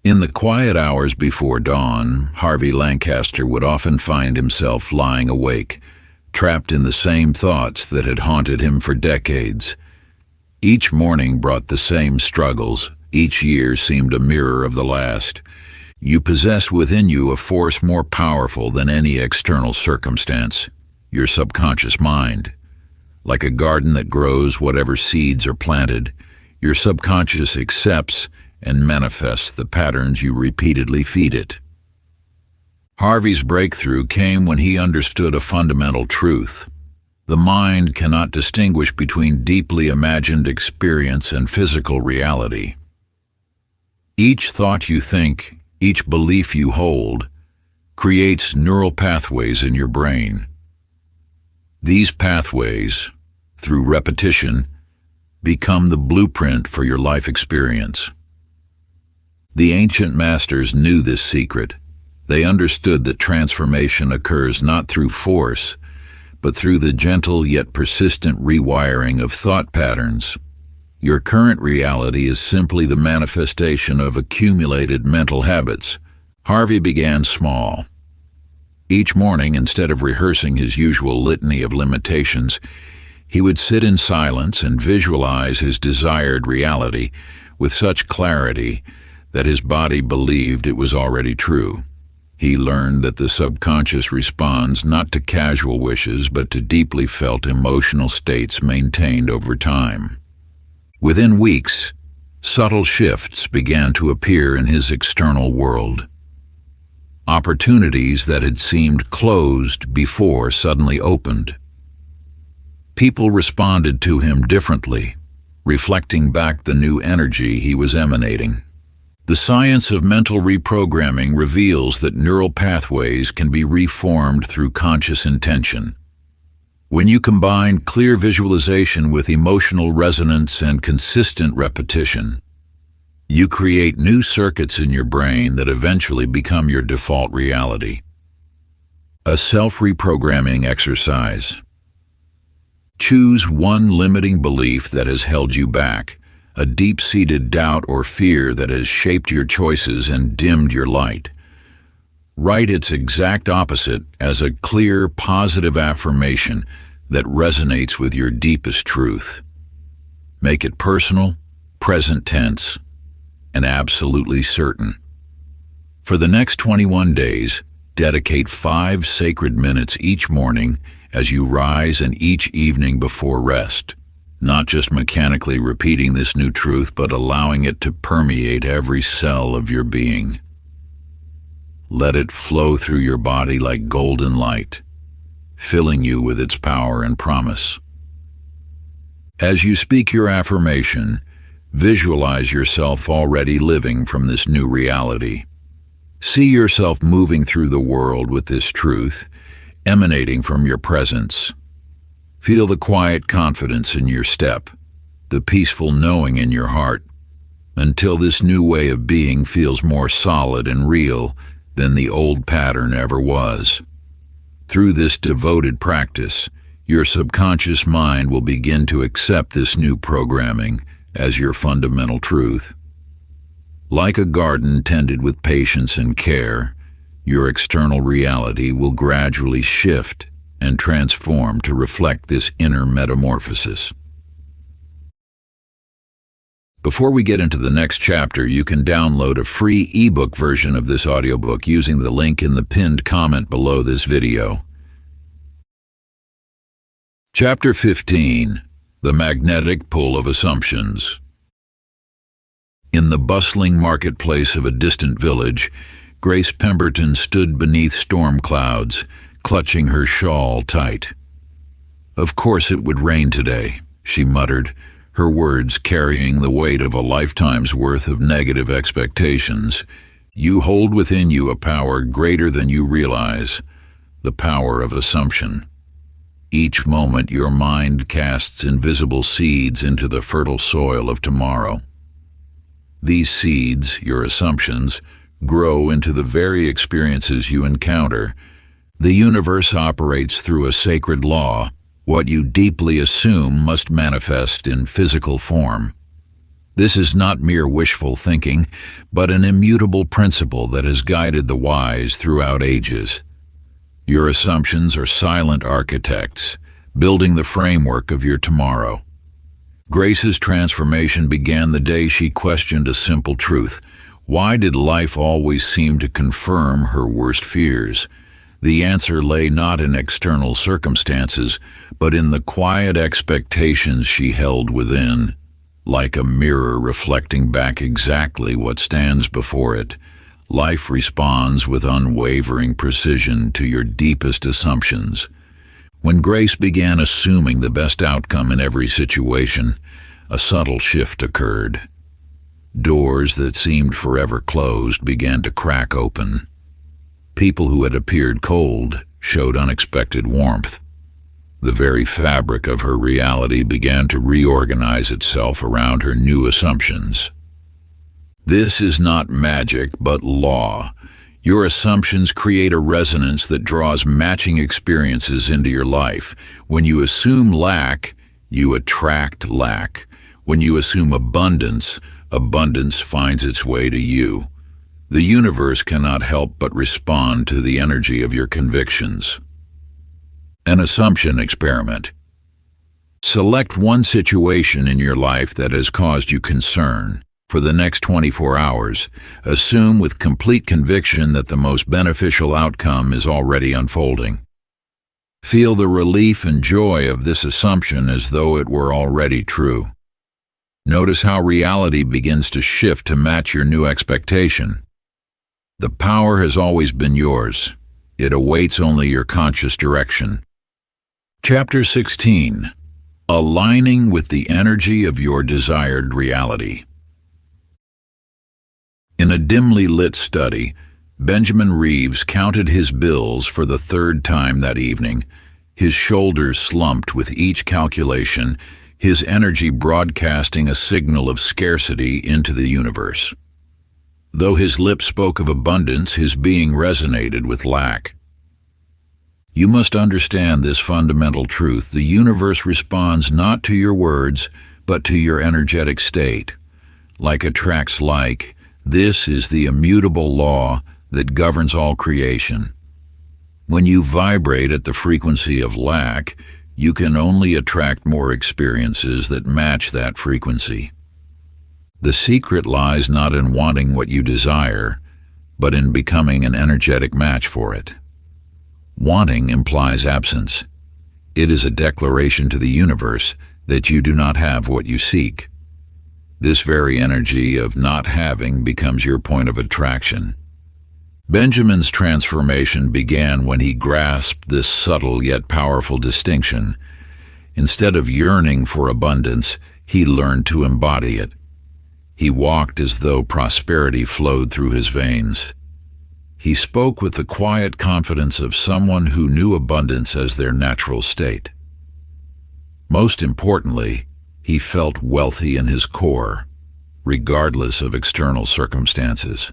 In the quiet hours before dawn, Harvey Lancaster would often find himself lying awake, trapped in the same thoughts that had haunted him for decades. Each morning brought the same struggles. Each year seemed a mirror of the last. You possess within you a force more powerful than any external circumstance, your subconscious mind. Like a garden that grows whatever seeds are planted, your subconscious accepts and manifests the patterns you repeatedly feed it. Harvey's breakthrough came when he understood a fundamental truth. The mind cannot distinguish between deeply imagined experience and physical reality. Each thought you think, each belief you hold, creates neural pathways in your brain. These pathways, through repetition, become the blueprint for your life experience. The ancient masters knew this secret. They understood that transformation occurs not through force, but through the gentle yet persistent rewiring of thought patterns. Your current reality is simply the manifestation of accumulated mental habits. Harvey began small. Each morning, instead of rehearsing his usual litany of limitations, he would sit in silence and visualize his desired reality with such clarity that his body believed it was already true. He learned that the subconscious responds not to casual wishes but to deeply felt emotional states maintained over time. Within weeks, subtle shifts began to appear in his external world. Opportunities that had seemed closed before suddenly opened. People responded to him differently, reflecting back the new energy he was emanating. The science of mental reprogramming reveals that neural pathways can be reformed through conscious intention. When you combine clear visualization with emotional resonance and consistent repetition, you create new circuits in your brain that eventually become your default reality. A self-reprogramming exercise. Choose one limiting belief that has held you back, a deep-seated doubt or fear that has shaped your choices and dimmed your light. Write its exact opposite as a clear, positive affirmation that resonates with your deepest truth. Make it personal, present tense, and absolutely certain. For the next 21 days, dedicate 5 sacred minutes each morning as you rise and each evening before rest. Not just mechanically repeating this new truth, but allowing it to permeate every cell of your being. Let it flow through your body like golden light, filling you with its power and promise. As you speak your affirmation, visualize yourself already living from this new reality. See yourself moving through the world with this truth, emanating from your presence. Feel the quiet confidence in your step, the peaceful knowing in your heart, until this new way of being feels more solid and real than the old pattern ever was. Through this devoted practice, your subconscious mind will begin to accept this new programming as your fundamental truth. Like a garden tended with patience and care, your external reality will gradually shift and transform to reflect this inner metamorphosis. Before we get into the next chapter, you can download a free ebook version of this audiobook using the link in the pinned comment below this video. Chapter 15. The Magnetic Pull of Assumptions. In the bustling marketplace of a distant village, Grace Pemberton stood beneath storm clouds, clutching her shawl tight. "Of course it would rain today," she muttered, her words carrying the weight of a lifetime's worth of negative expectations. "You hold within you a power greater than you realize, the power of assumption. Each moment your mind casts invisible seeds into the fertile soil of tomorrow. These seeds, your assumptions, grow into the very experiences you encounter. The universe operates through a sacred law. What you deeply assume must manifest in physical form. This is not mere wishful thinking, but an immutable principle that has guided the wise throughout ages. Your assumptions are silent architects, building the framework of your tomorrow." Grace's transformation began the day she questioned a simple truth. Why did life always seem to confirm her worst fears? The answer lay not in external circumstances, but in the quiet expectations she held within. Like a mirror reflecting back exactly what stands before it, life responds with unwavering precision to your deepest assumptions. When Grace began assuming the best outcome in every situation, a subtle shift occurred. Doors that seemed forever closed began to crack open. People who had appeared cold showed unexpected warmth. The very fabric of her reality began to reorganize itself around her new assumptions. This is not magic, but law. Your assumptions create a resonance that draws matching experiences into your life. When you assume lack, you attract lack. When you assume abundance, abundance finds its way to you. The universe cannot help but respond to the energy of your convictions. An assumption experiment. Select one situation in your life that has caused you concern. For the next 24 hours, assume with complete conviction that the most beneficial outcome is already unfolding. Feel the relief and joy of this assumption as though it were already true. Notice how reality begins to shift to match your new expectation. The power has always been yours. It awaits only your conscious direction. Chapter 16. Aligning with the energy of your desired reality. In a dimly lit study, Benjamin Reeves counted his bills for the third time that evening. His shoulders slumped with each calculation, his energy broadcasting a signal of scarcity into the universe. Though his lips spoke of abundance, his being resonated with lack. You must understand this fundamental truth. The universe responds not to your words, but to your energetic state. Like attracts like, this is the immutable law that governs all creation. When you vibrate at the frequency of lack, you can only attract more experiences that match that frequency. The secret lies not in wanting what you desire, but in becoming an energetic match for it. Wanting implies absence. It is a declaration to the universe that you do not have what you seek. This very energy of not having becomes your point of attraction. Benjamin's transformation began when he grasped this subtle yet powerful distinction. Instead of yearning for abundance, he learned to embody it. He walked as though prosperity flowed through his veins. He spoke with the quiet confidence of someone who knew abundance as their natural state. Most importantly, he felt wealthy in his core, regardless of external circumstances.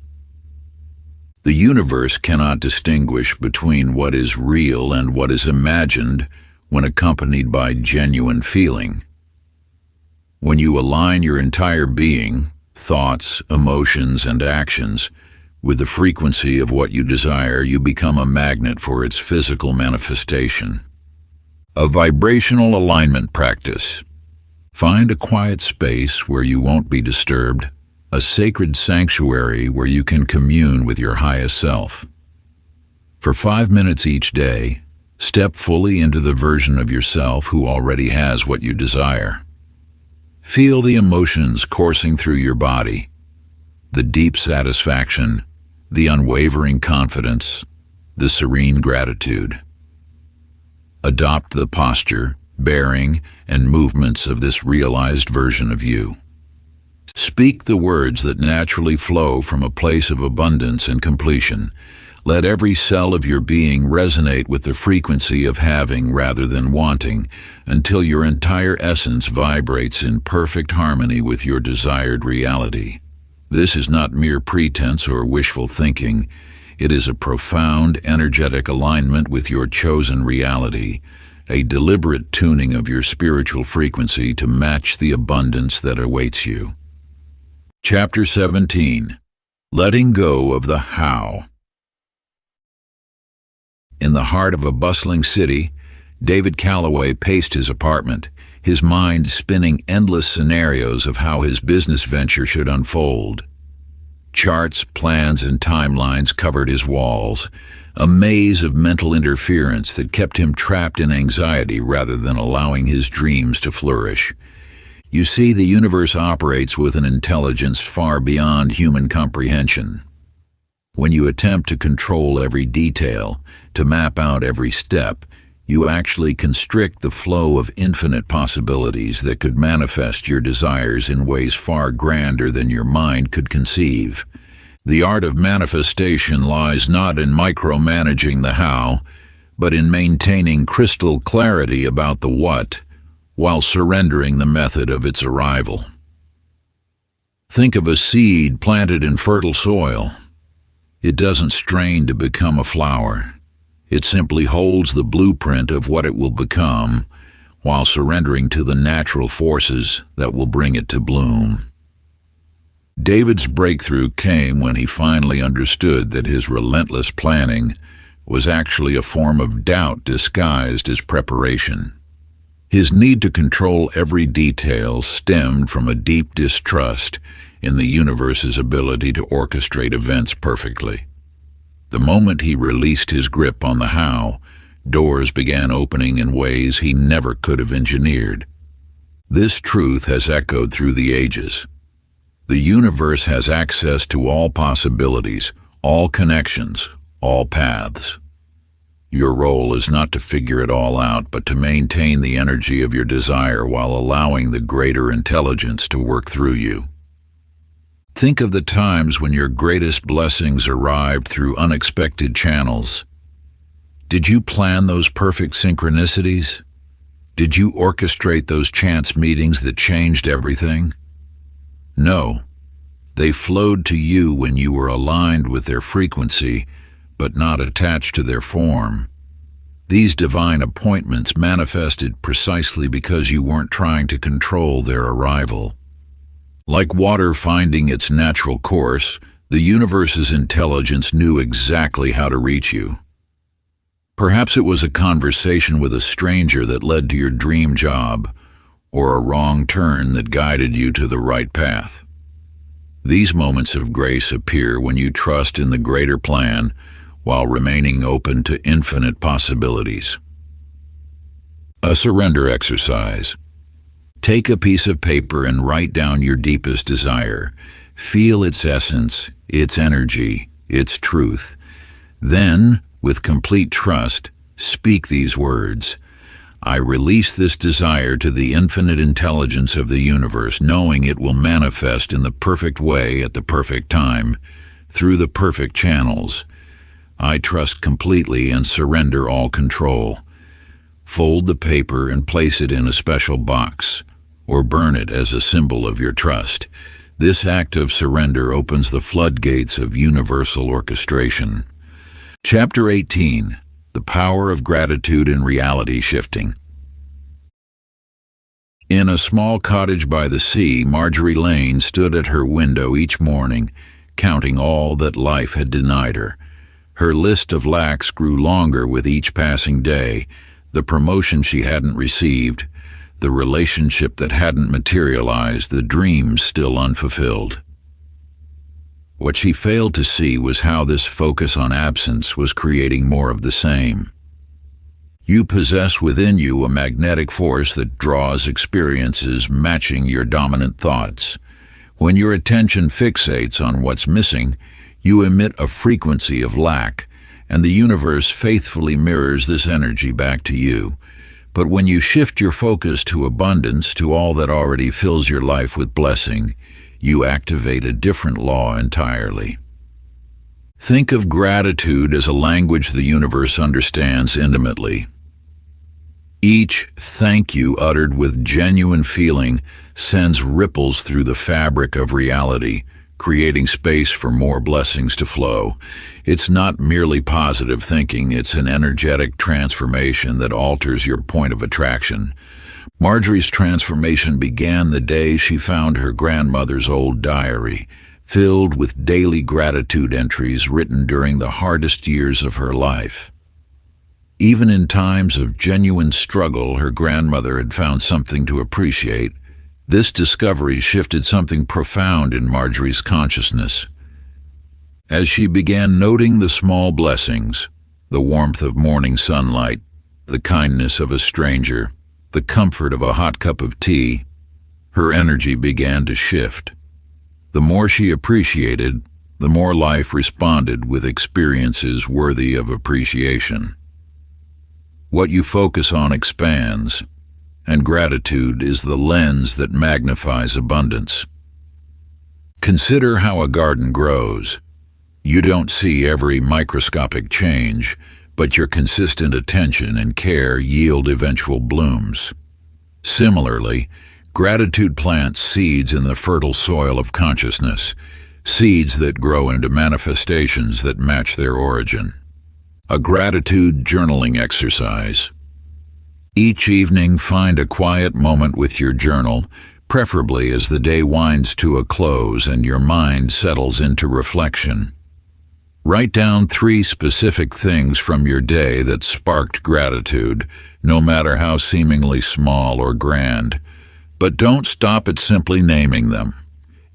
The universe cannot distinguish between what is real and what is imagined when accompanied by genuine feeling. When you align your entire being, thoughts, emotions, and actions with the frequency of what you desire, you become a magnet for its physical manifestation. A vibrational alignment practice. Find a quiet space where you won't be disturbed, a sacred sanctuary where you can commune with your highest self. For 5 minutes each day, step fully into the version of yourself who already has what you desire. Feel the emotions coursing through your body, the deep satisfaction, the unwavering confidence, the serene gratitude. Adopt the posture, bearing, and movements of this realized version of you. Speak the words that naturally flow from a place of abundance and completion. Let every cell of your being resonate with the frequency of having rather than wanting, until your entire essence vibrates in perfect harmony with your desired reality. This is not mere pretense or wishful thinking. It is a profound, energetic alignment with your chosen reality, a deliberate tuning of your spiritual frequency to match the abundance that awaits you. Chapter 17. Letting go of the how. In the heart of a bustling city, David Calloway paced his apartment, his mind spinning endless scenarios of how his business venture should unfold. Charts, plans, and timelines covered his walls, a maze of mental interference that kept him trapped in anxiety rather than allowing his dreams to flourish. You see, the universe operates with an intelligence far beyond human comprehension. When you attempt to control every detail, to map out every step, you actually constrict the flow of infinite possibilities that could manifest your desires in ways far grander than your mind could conceive. The art of manifestation lies not in micromanaging the how, but in maintaining crystal clarity about the what, while surrendering the method of its arrival. Think of a seed planted in fertile soil. It doesn't strain to become a flower. It simply holds the blueprint of what it will become, while surrendering to the natural forces that will bring it to bloom. David's breakthrough came when he finally understood that his relentless planning was actually a form of doubt disguised as preparation. His need to control every detail stemmed from a deep distrust in the universe's ability to orchestrate events perfectly. The moment he released his grip on the how, doors began opening in ways he never could have engineered. This truth has echoed through the ages. The universe has access to all possibilities, all connections, all paths. Your role is not to figure it all out, but to maintain the energy of your desire while allowing the greater intelligence to work through you. Think of the times when your greatest blessings arrived through unexpected channels. Did you plan those perfect synchronicities? Did you orchestrate those chance meetings that changed everything? No. They flowed to you when you were aligned with their frequency, but not attached to their form. These divine appointments manifested precisely because you weren't trying to control their arrival. Like water finding its natural course, the universe's intelligence knew exactly how to reach you. Perhaps it was a conversation with a stranger that led to your dream job, or a wrong turn that guided you to the right path. These moments of grace appear when you trust in the greater plan while remaining open to infinite possibilities. A surrender exercise. Take a piece of paper and write down your deepest desire. Feel its essence, its energy, its truth. Then, with complete trust, speak these words. I release this desire to the infinite intelligence of the universe, knowing it will manifest in the perfect way at the perfect time, through the perfect channels. I trust completely and surrender all control. Fold the paper and place it in a special box, or burn it as a symbol of your trust. This act of surrender opens the floodgates of universal orchestration. Chapter 18. The Power of Gratitude and Reality Shifting. In a small cottage by the sea, Marjorie Lane stood at her window each morning, counting all that life had denied her. Her list of lacks grew longer with each passing day: the promotion she hadn't received, the relationship that hadn't materialized, the dreams still unfulfilled. What she failed to see was how this focus on absence was creating more of the same. You possess within you a magnetic force that draws experiences matching your dominant thoughts. When your attention fixates on what's missing, you emit a frequency of lack, and the universe faithfully mirrors this energy back to you. But when you shift your focus to abundance, to all that already fills your life with blessing, you activate a different law entirely. Think of gratitude as a language the universe understands intimately. Each thank you uttered with genuine feeling sends ripples through the fabric of reality, creating space for more blessings to flow. It's not merely positive thinking, it's an energetic transformation that alters your point of attraction. Marjorie's transformation began the day she found her grandmother's old diary, filled with daily gratitude entries written during the hardest years of her life. Even in times of genuine struggle, her grandmother had found something to appreciate. This discovery shifted something profound in Marjorie's consciousness. As she began noting the small blessings, the warmth of morning sunlight, the kindness of a stranger, the comfort of a hot cup of tea, her energy began to shift. The more she appreciated, the more life responded with experiences worthy of appreciation. What you focus on expands, and gratitude is the lens that magnifies abundance. Consider how a garden grows. You don't see every microscopic change, but your consistent attention and care yield eventual blooms. Similarly, gratitude plants seeds in the fertile soil of consciousness, seeds that grow into manifestations that match their origin. A gratitude journaling exercise. Each evening, find a quiet moment with your journal, preferably as the day winds to a close and your mind settles into reflection. Write down 3 specific things from your day that sparked gratitude, no matter how seemingly small or grand. But don't stop at simply naming them.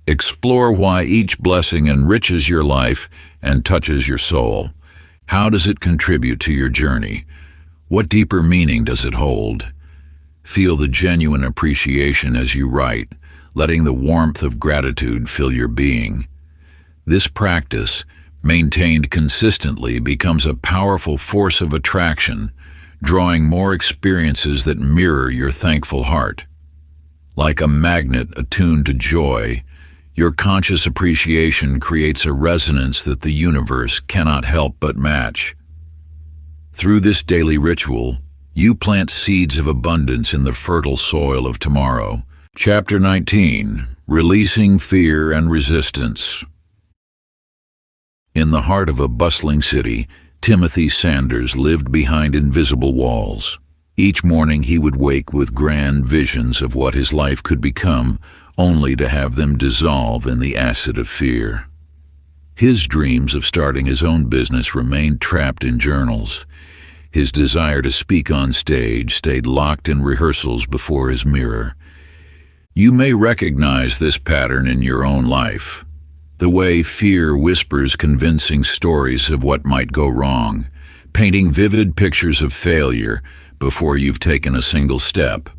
Explore why each blessing enriches your life and touches your soul. How does it contribute to your journey? What deeper meaning does it hold? Feel the genuine appreciation as you write, letting the warmth of gratitude fill your being. This practice, maintained consistently, becomes a powerful force of attraction, drawing more experiences that mirror your thankful heart. Like a magnet attuned to joy, your conscious appreciation creates a resonance that the universe cannot help but match. Through this daily ritual, you plant seeds of abundance in the fertile soil of tomorrow. Chapter 19. Releasing Fear and Resistance. In the heart of a bustling city, Timothy Sanders lived behind invisible walls. Each morning he would wake with grand visions of what his life could become, only to have them dissolve in the acid of fear. His dreams of starting his own business remained trapped in journals. His desire to speak on stage stayed locked in rehearsals before his mirror. You may recognize this pattern in your own life. The way fear whispers convincing stories of what might go wrong, painting vivid pictures of failure before you've taken a single step.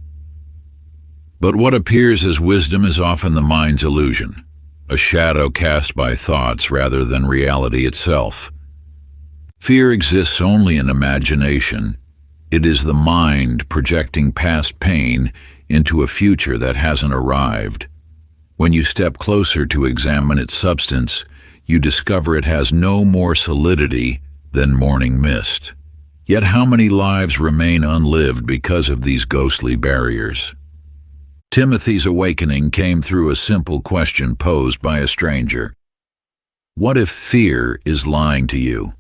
But what appears as wisdom is often the mind's illusion, a shadow cast by thoughts rather than reality itself. Fear exists only in imagination. It is the mind projecting past pain into a future that hasn't arrived. When you step closer to examine its substance, you discover it has no more solidity than morning mist. Yet how many lives remain unlived because of these ghostly barriers? Timothy's awakening came through a simple question posed by a stranger. What if fear is lying to you?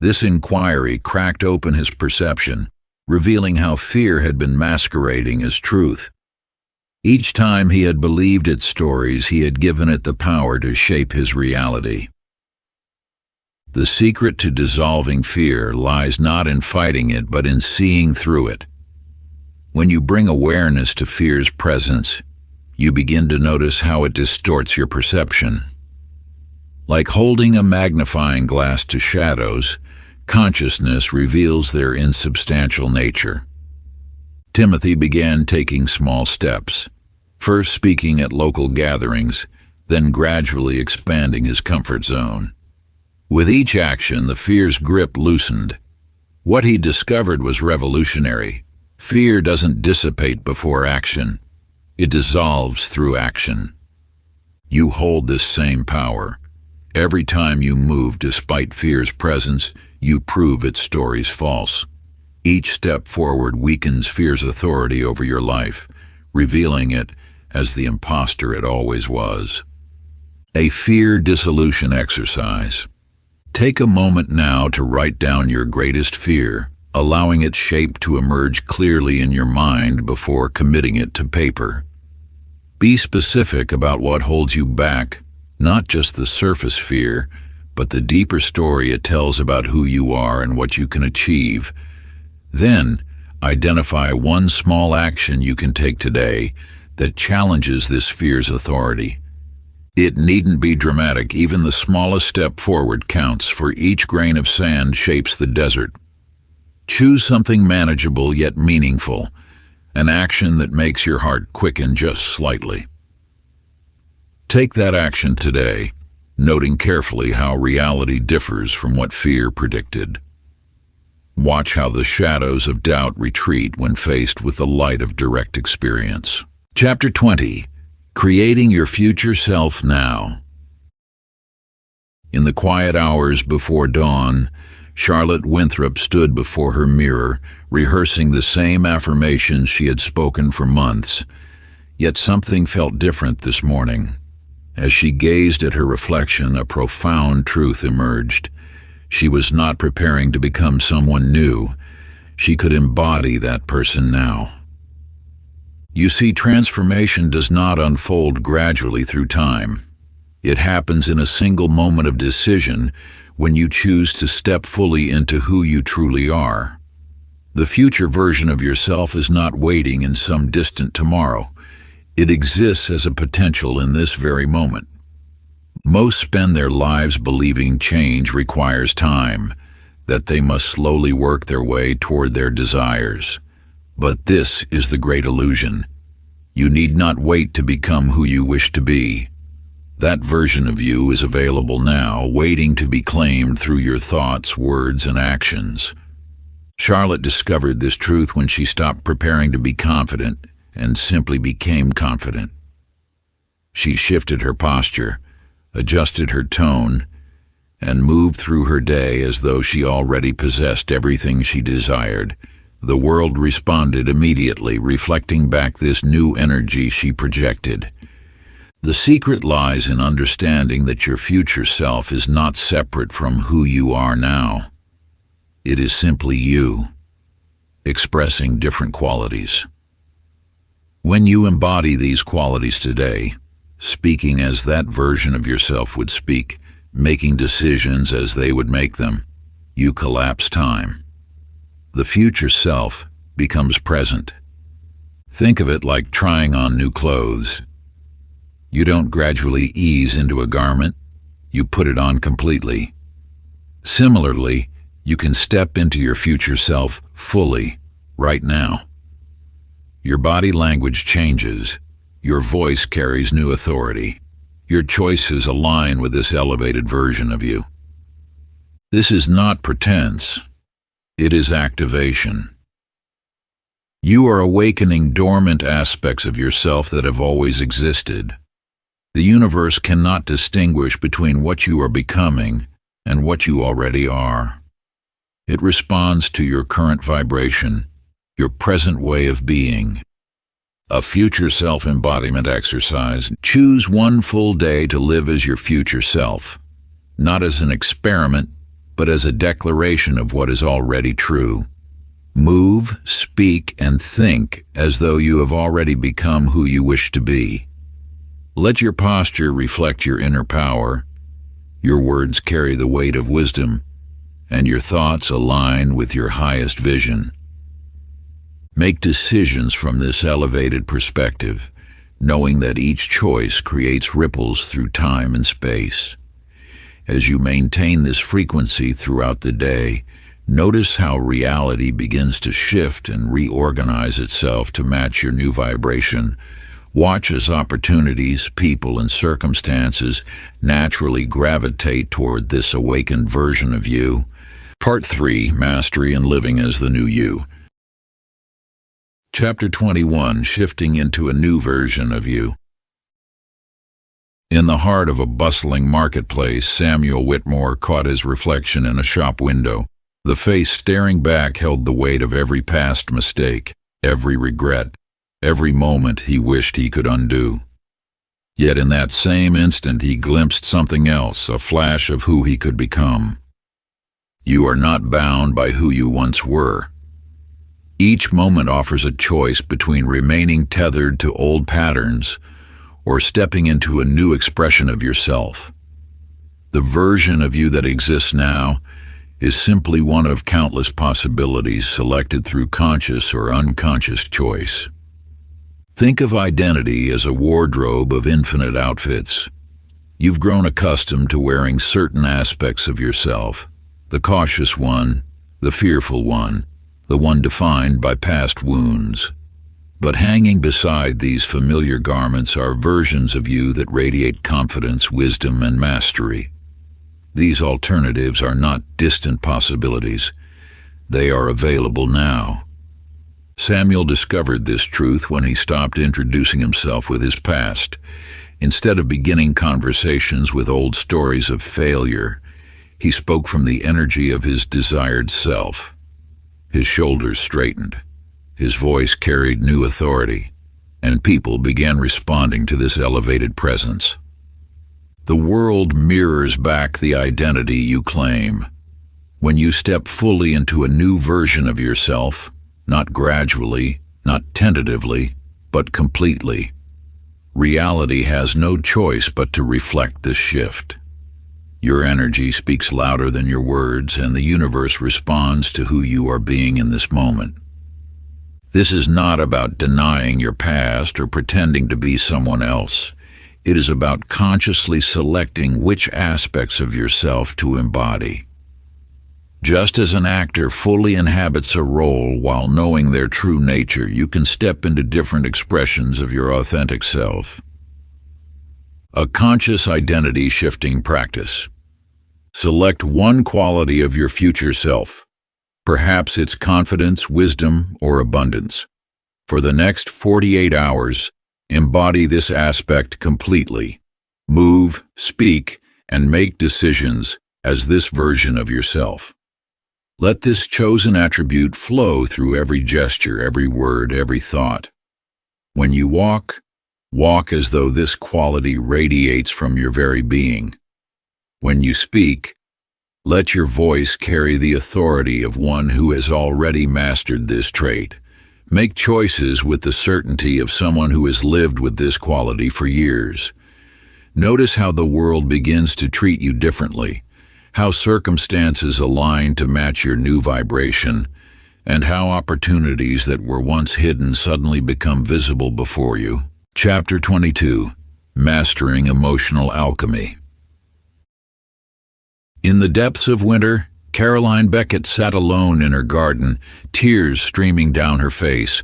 This inquiry cracked open his perception, revealing how fear had been masquerading as truth. Each time he had believed its stories, he had given it the power to shape his reality. The secret to dissolving fear lies not in fighting it, but in seeing through it. When you bring awareness to fear's presence, you begin to notice how it distorts your perception. Like holding a magnifying glass to shadows, consciousness reveals their insubstantial nature. Timothy began taking small steps, first speaking at local gatherings, then gradually expanding his comfort zone. With each action, the fear's grip loosened. What he discovered was revolutionary. Fear doesn't dissipate before action. It dissolves through action. You hold this same power. Every time you move despite fear's presence, you prove its story's false. Each step forward weakens fear's authority over your life, revealing it as the imposter it always was. A fear dissolution exercise. Take a moment now to write down your greatest fear, allowing its shape to emerge clearly in your mind before committing it to paper. Be specific about what holds you back, not just the surface fear, but the deeper story it tells about who you are and what you can achieve. Then, identify one small action you can take today that challenges this fear's authority. It needn't be dramatic. Even the smallest step forward counts, for each grain of sand shapes the desert. Choose something manageable yet meaningful, an action that makes your heart quicken just slightly. Take that action today, noting carefully how reality differs from what fear predicted. Watch how the shadows of doubt retreat when faced with the light of direct experience. Chapter 20. Creating Your Future Self Now. In the quiet hours before dawn, Charlotte Winthrop stood before her mirror, rehearsing the same affirmations she had spoken for months. Yet something felt different this morning. As she gazed at her reflection, a profound truth emerged. She was not preparing to become someone new. She could embody that person now. You see, transformation does not unfold gradually through time. It happens in a single moment of decision when you choose to step fully into who you truly are. The future version of yourself is not waiting in some distant tomorrow. It exists as a potential in this very moment. Most spend their lives believing change requires time, that they must slowly work their way toward their desires. But this is the great illusion. You need not wait to become who you wish to be. That version of you is available now, waiting to be claimed through your thoughts, words, and actions. Charlotte discovered this truth when she stopped preparing to be confident and simply became confident. She shifted her posture, adjusted her tone, and moved through her day as though she already possessed everything she desired. The world responded immediately, reflecting back this new energy she projected. The secret lies in understanding that your future self is not separate from who you are now. It is simply you, expressing different qualities. When you embody these qualities today, speaking as that version of yourself would speak, making decisions as they would make them, you collapse time. The future self becomes present. Think of it like trying on new clothes. You don't gradually ease into a garment, you put it on completely. Similarly, you can step into your future self fully, right now. Your body language changes, your voice carries new authority. Your choices align with this elevated version of you. This is not pretense, it is activation. You are awakening dormant aspects of yourself that have always existed. The universe cannot distinguish between what you are becoming and what you already are. It responds to your current vibration, your present way of being. A future self-embodiment exercise. Choose one full day to live as your future self, not as an experiment, but as a declaration of what is already true. Move, speak, and think as though you have already become who you wish to be. Let your posture reflect your inner power, your words carry the weight of wisdom, and your thoughts align with your highest vision. Make decisions from this elevated perspective, knowing that each choice creates ripples through time and space. As you maintain this frequency throughout the day, notice how reality begins to shift and reorganize itself to match your new vibration. Watch as opportunities, people, and circumstances naturally gravitate toward this awakened version of you. Part 3, Mastery and Living as the New You. Chapter 21, Shifting into a New Version of You. In the heart of a bustling marketplace, Samuel Whitmore caught his reflection in a shop window. The face staring back held the weight of every past mistake, every regret, every moment he wished he could undo. Yet in that same instant he glimpsed something else, a flash of who he could become. You are not bound by who you once were. Each moment offers a choice between remaining tethered to old patterns or stepping into a new expression of yourself. The version of you that exists now is simply one of countless possibilities selected through conscious or unconscious choice. Think of identity as a wardrobe of infinite outfits. You've grown accustomed to wearing certain aspects of yourself, the cautious one, the fearful one, the one defined by past wounds. But hanging beside these familiar garments are versions of you that radiate confidence, wisdom, and mastery. These alternatives are not distant possibilities. They are available now. Samuel discovered this truth when he stopped introducing himself with his past. Instead of beginning conversations with old stories of failure, he spoke from the energy of his desired self. His shoulders straightened, his voice carried new authority, and people began responding to this elevated presence. The world mirrors back the identity you claim. When you step fully into a new version of yourself, not gradually, not tentatively, but completely. Reality has no choice but to reflect this shift. Your energy speaks louder than your words, and the universe responds to who you are being in this moment. This is not about denying your past or pretending to be someone else. It is about consciously selecting which aspects of yourself to embody. Just as an actor fully inhabits a role while knowing their true nature, you can step into different expressions of your authentic self. A conscious identity shifting practice. Select one quality of your future self. Perhaps it's confidence, wisdom, or abundance. For the next 48 hours, embody this aspect completely. Move, speak, and make decisions as this version of yourself. Let this chosen attribute flow through every gesture, every word, every thought. When you walk, walk as though this quality radiates from your very being. When you speak, let your voice carry the authority of one who has already mastered this trait. Make choices with the certainty of someone who has lived with this quality for years. Notice how the world begins to treat you differently, how circumstances align to match your new vibration, and how opportunities that were once hidden suddenly become visible before you. Chapter 22. Mastering Emotional Alchemy. In the depths of winter, Caroline Beckett sat alone in her garden, tears streaming down her face.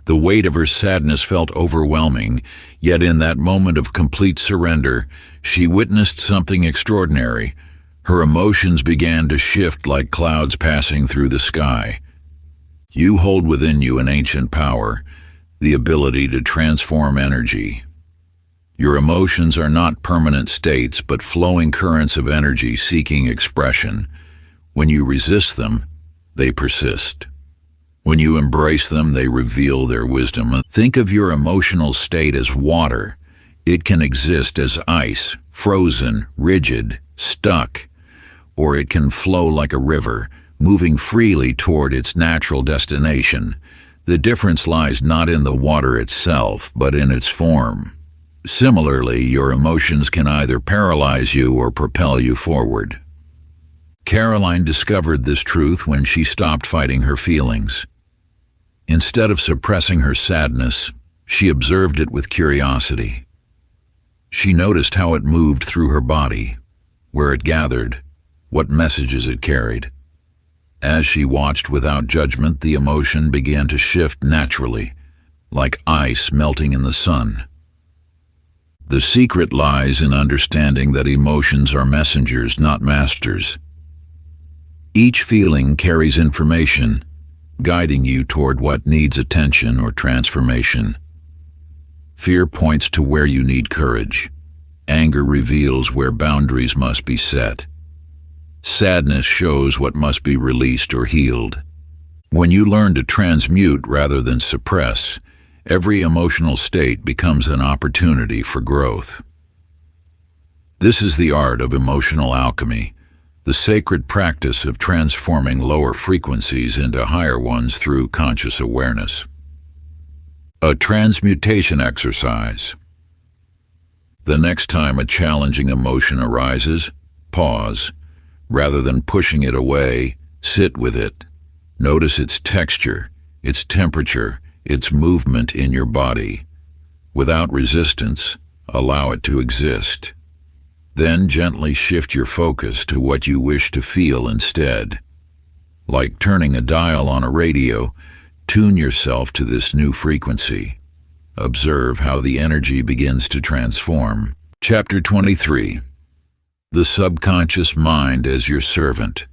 The weight of her sadness felt overwhelming, yet in that moment of complete surrender, she witnessed something extraordinary. Her emotions began to shift like clouds passing through the sky. You hold within you an ancient power, the ability to transform energy. Your emotions are not permanent states, but flowing currents of energy seeking expression. When you resist them, they persist. When you embrace them, they reveal their wisdom. Think of your emotional state as water. It can exist as ice, frozen, rigid, stuck, or it can flow like a river, moving freely toward its natural destination. The difference lies not in the water itself, but in its form. Similarly, your emotions can either paralyze you or propel you forward. Caroline discovered this truth when she stopped fighting her feelings. Instead of suppressing her sadness, she observed it with curiosity. She noticed how it moved through her body, where it gathered, what messages it carried. As she watched without judgment, the emotion began to shift naturally, like ice melting in the sun. The secret lies in understanding that emotions are messengers, not masters. Each feeling carries information, guiding you toward what needs attention or transformation. Fear points to where you need courage. Anger reveals where boundaries must be set. Sadness shows what must be released or healed. When you learn to transmute rather than suppress, every emotional state becomes an opportunity for growth. This is the art of emotional alchemy, the sacred practice of transforming lower frequencies into higher ones through conscious awareness. A transmutation exercise. The next time a challenging emotion arises, pause. Rather than pushing it away, sit with it. Notice its texture, its temperature, its movement in your body. Without resistance, allow it to exist. Then gently shift your focus to what you wish to feel instead. Like turning a dial on a radio, tune yourself to this new frequency. Observe how the energy begins to transform. Chapter 23. The Subconscious Mind as Your Servant.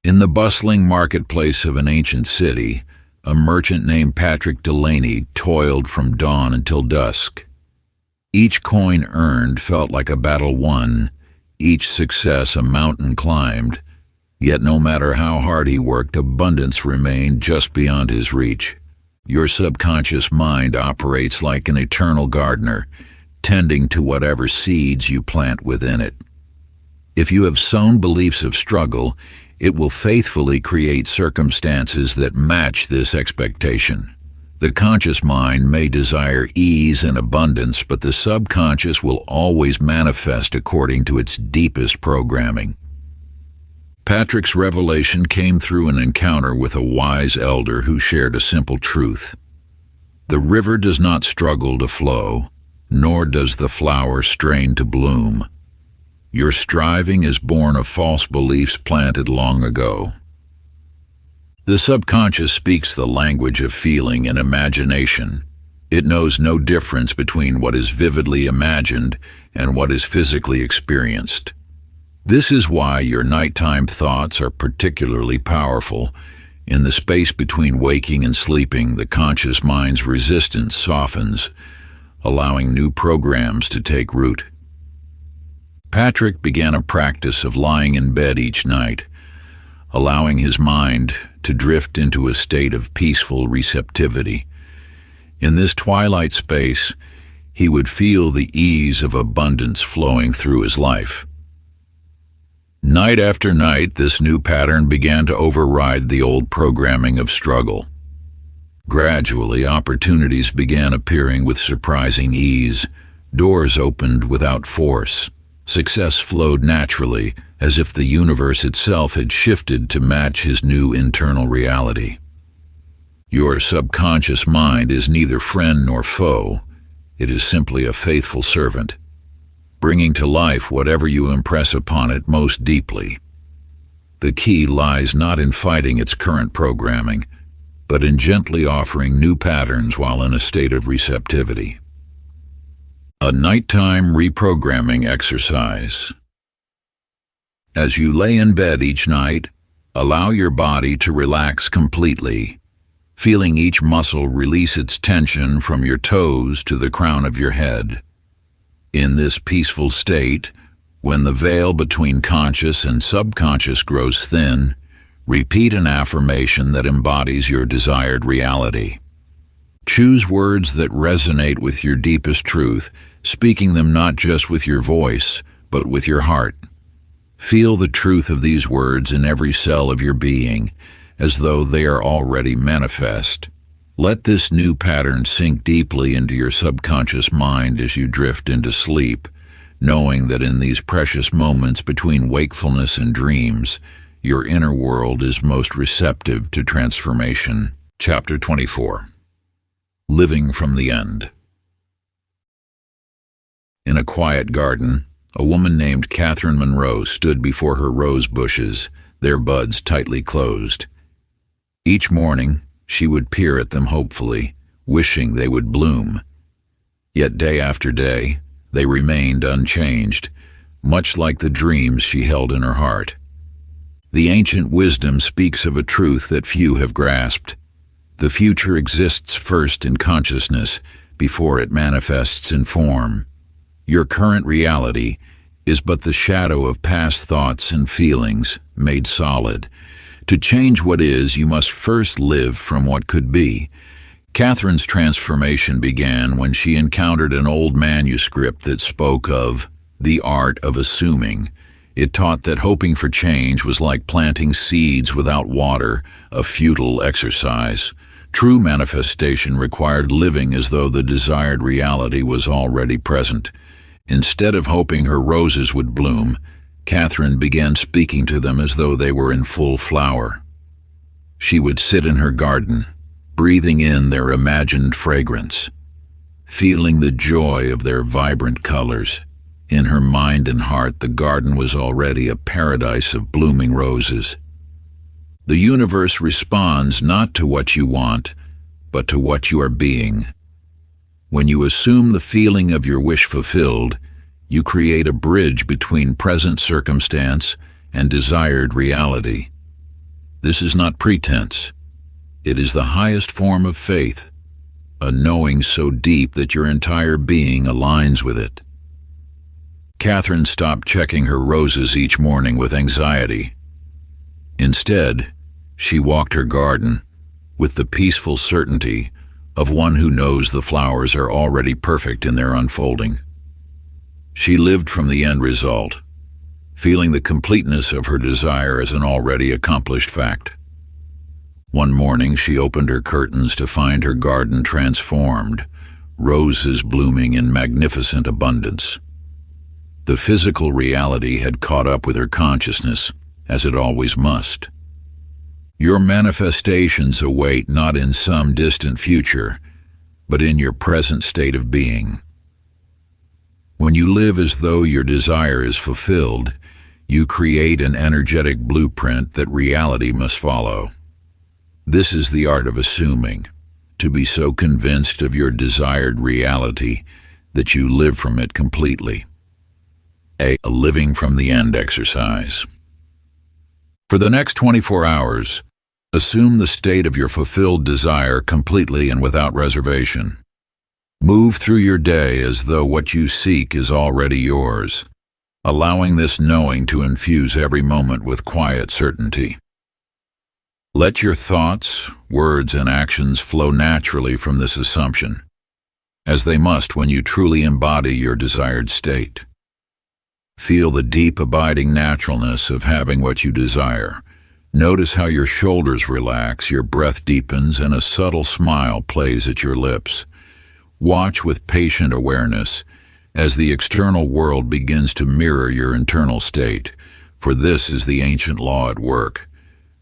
In the bustling marketplace of an ancient city, a merchant named Patrick Delaney toiled from dawn until dusk. Each coin earned felt like a battle won, each success a mountain climbed, yet no matter how hard he worked, abundance remained just beyond his reach. Your subconscious mind operates like an eternal gardener, tending to whatever seeds you plant within it. If you have sown beliefs of struggle, it will faithfully create circumstances that match this expectation. The conscious mind may desire ease and abundance, but the subconscious will always manifest according to its deepest programming. Patrick's revelation came through an encounter with a wise elder who shared a simple truth. The river does not struggle to flow, nor does the flower strain to bloom. Your striving is born of false beliefs planted long ago. The subconscious speaks the language of feeling and imagination. It knows no difference between what is vividly imagined and what is physically experienced. This is why your nighttime thoughts are particularly powerful. In the space between waking and sleeping, the conscious mind's resistance softens, allowing new programs to take root. Patrick began a practice of lying in bed each night, allowing his mind to drift into a state of peaceful receptivity. In this twilight space, he would feel the ease of abundance flowing through his life. Night after night, this new pattern began to override the old programming of struggle. Gradually, opportunities began appearing with surprising ease. Doors opened without force. Success flowed naturally, as if the universe itself had shifted to match his new internal reality. Your subconscious mind is neither friend nor foe. It is simply a faithful servant, bringing to life whatever you impress upon it most deeply. The key lies not in fighting its current programming, but in gently offering new patterns while in a state of receptivity. A nighttime reprogramming exercise. As you lay in bed each night, allow your body to relax completely, feeling each muscle release its tension from your toes to the crown of your head. In this peaceful state, when the veil between conscious and subconscious grows thin, repeat an affirmation that embodies your desired reality. Choose words that resonate with your deepest truth, speaking them not just with your voice, but with your heart. Feel the truth of these words in every cell of your being, as though they are already manifest. Let this new pattern sink deeply into your subconscious mind as you drift into sleep, knowing that in these precious moments between wakefulness and dreams, your inner world is most receptive to transformation. Chapter 24. Living from the End. In a quiet garden, a woman named Catherine Monroe stood before her rose bushes, their buds tightly closed. Each morning, she would peer at them hopefully, wishing they would bloom. Yet day after day, they remained unchanged, much like the dreams she held in her heart. The ancient wisdom speaks of a truth that few have grasped. The future exists first in consciousness before it manifests in form. Your current reality is but the shadow of past thoughts and feelings made solid. To change what is, you must first live from what could be. Catherine's transformation began when she encountered an old manuscript that spoke of the art of assuming. It taught that hoping for change was like planting seeds without water, a futile exercise. True manifestation required living as though the desired reality was already present. Instead of hoping her roses would bloom, Catherine began speaking to them as though they were in full flower. She would sit in her garden, breathing in their imagined fragrance, feeling the joy of their vibrant colors. In her mind and heart, the garden was already a paradise of blooming roses. The universe responds not to what you want, but to what you are being. When you assume the feeling of your wish fulfilled, you create a bridge between present circumstance and desired reality. This is not pretense. It is the highest form of faith, a knowing so deep that your entire being aligns with it. Catherine stopped checking her roses each morning with anxiety. Instead, she walked her garden with the peaceful certainty of one who knows the flowers are already perfect in their unfolding. She lived from the end result, feeling the completeness of her desire as an already accomplished fact. One morning she opened her curtains to find her garden transformed, roses blooming in magnificent abundance. The physical reality had caught up with her consciousness, as it always must. Your manifestations await not in some distant future, but in your present state of being. When you live as though your desire is fulfilled, you create an energetic blueprint that reality must follow. This is the art of assuming, to be so convinced of your desired reality that you live from it completely. A living from the end exercise. For the next 24 hours, assume the state of your fulfilled desire completely and without reservation. Move through your day as though what you seek is already yours, allowing this knowing to infuse every moment with quiet certainty. Let your thoughts, words, and actions flow naturally from this assumption, as they must when you truly embody your desired state. Feel the deep, abiding naturalness of having what you desire. Notice how your shoulders relax, your breath deepens, and a subtle smile plays at your lips. Watch with patient awareness as the external world begins to mirror your internal state, for this is the ancient law at work.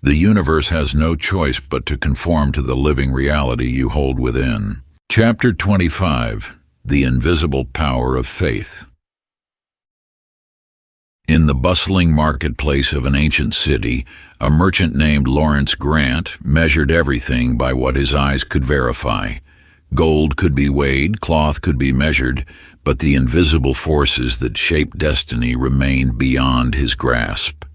The universe has no choice but to conform to the living reality you hold within. Chapter 25. The Invisible Power of Faith. In the bustling marketplace of an ancient city, a merchant named Lawrence Grant measured everything by what his eyes could verify. Gold could be weighed, cloth could be measured, but the invisible forces that shape destiny remained beyond his grasp.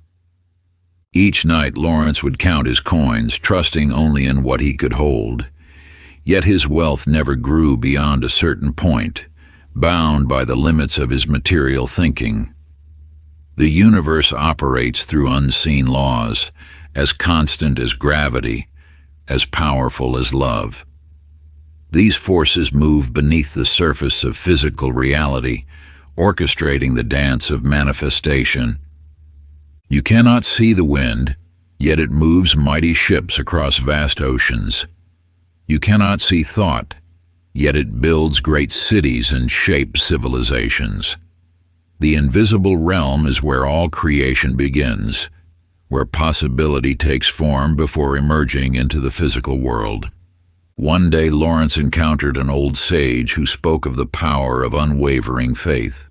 Each night Lawrence would count his coins, trusting only in what he could hold. Yet his wealth never grew beyond a certain point, bound by the limits of his material thinking. The universe operates through unseen laws, as constant as gravity, as powerful as love. These forces move beneath the surface of physical reality, orchestrating the dance of manifestation. You cannot see the wind, yet it moves mighty ships across vast oceans. You cannot see thought, yet it builds great cities and shapes civilizations. The invisible realm is where all creation begins, where possibility takes form before emerging into the physical world. One day Lawrence encountered an old sage who spoke of the power of unwavering faith.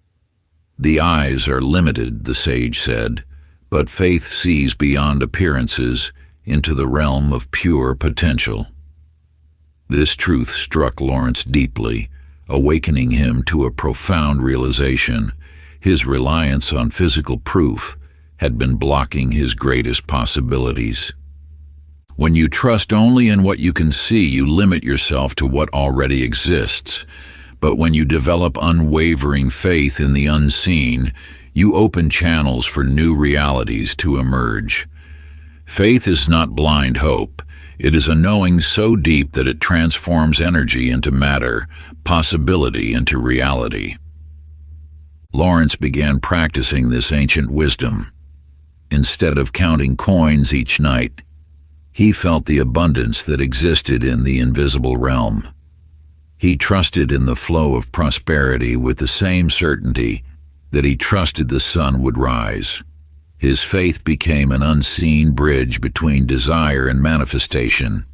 The eyes are limited, the sage said, but faith sees beyond appearances into the realm of pure potential. This truth struck Lawrence deeply, awakening him to a profound realization. His reliance on physical proof had been blocking his greatest possibilities. When you trust only in what you can see, you limit yourself to what already exists. But when you develop unwavering faith in the unseen, you open channels for new realities to emerge. Faith is not blind hope. It is a knowing so deep that it transforms energy into matter, possibility into reality. Lawrence began practicing this ancient wisdom. Instead of counting coins each night, he felt the abundance that existed in the invisible realm. He trusted in the flow of prosperity with the same certainty that he trusted the sun would rise. His faith became an unseen bridge between desire and manifestation.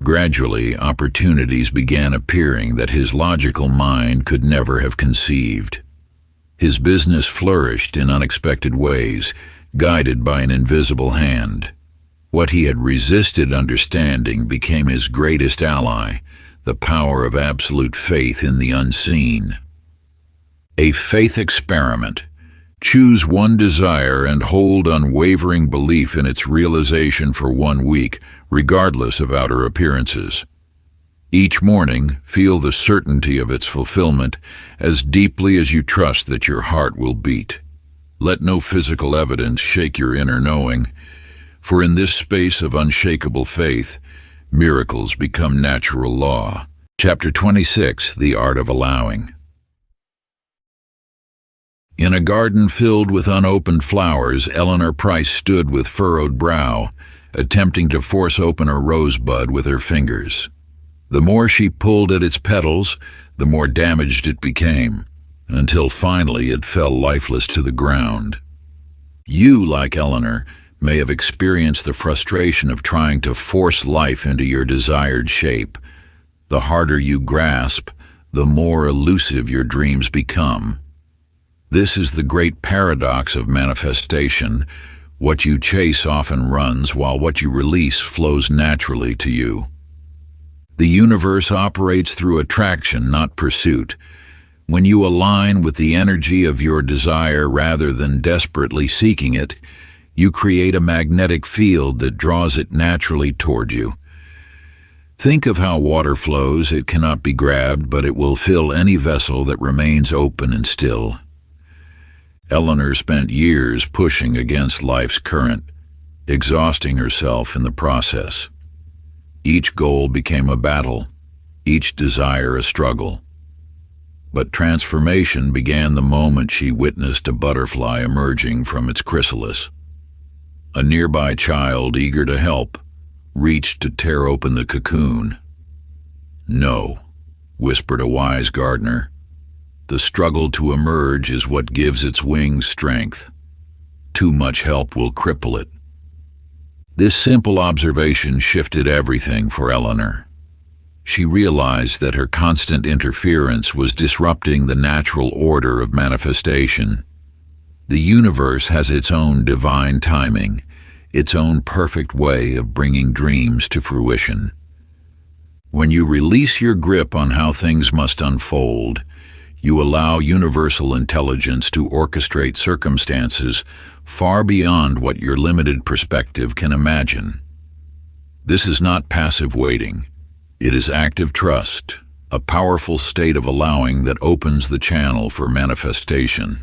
Gradually, opportunities began appearing that his logical mind could never have conceived. His business flourished in unexpected ways, guided by an invisible hand. What he had resisted understanding became his greatest ally, the power of absolute faith in the unseen. A faith experiment. Choose one desire and hold unwavering belief in its realization for 1 week, regardless of outer appearances. Each morning, feel the certainty of its fulfillment as deeply as you trust that your heart will beat. Let no physical evidence shake your inner knowing, for in this space of unshakable faith, miracles become natural law. Chapter 26. The Art of Allowing. In a garden filled with unopened flowers, Eleanor Price stood with furrowed brow, attempting to force open a rosebud with her fingers. The more she pulled at its petals, the more damaged it became, until finally it fell lifeless to the ground. You, like Eleanor, may have experienced the frustration of trying to force life into your desired shape. The harder you grasp, the more elusive your dreams become. This is the great paradox of manifestation. What you chase often runs, while what you release flows naturally to you. The universe operates through attraction, not pursuit. When you align with the energy of your desire rather than desperately seeking it, you create a magnetic field that draws it naturally toward you. Think of how water flows. It cannot be grabbed, but it will fill any vessel that remains open and still. Eleanor spent years pushing against life's current, exhausting herself in the process. Each goal became a battle, each desire a struggle. But transformation began the moment she witnessed a butterfly emerging from its chrysalis. A nearby child, eager to help, reached to tear open the cocoon. "No," whispered a wise gardener. "The struggle to emerge is what gives its wings strength. Too much help will cripple it." This simple observation shifted everything for Eleanor. She realized that her constant interference was disrupting the natural order of manifestation. The universe has its own divine timing, its own perfect way of bringing dreams to fruition. When you release your grip on how things must unfold, you allow universal intelligence to orchestrate circumstances far beyond what your limited perspective can imagine. This is not passive waiting. It is active trust, a powerful state of allowing that opens the channel for manifestation.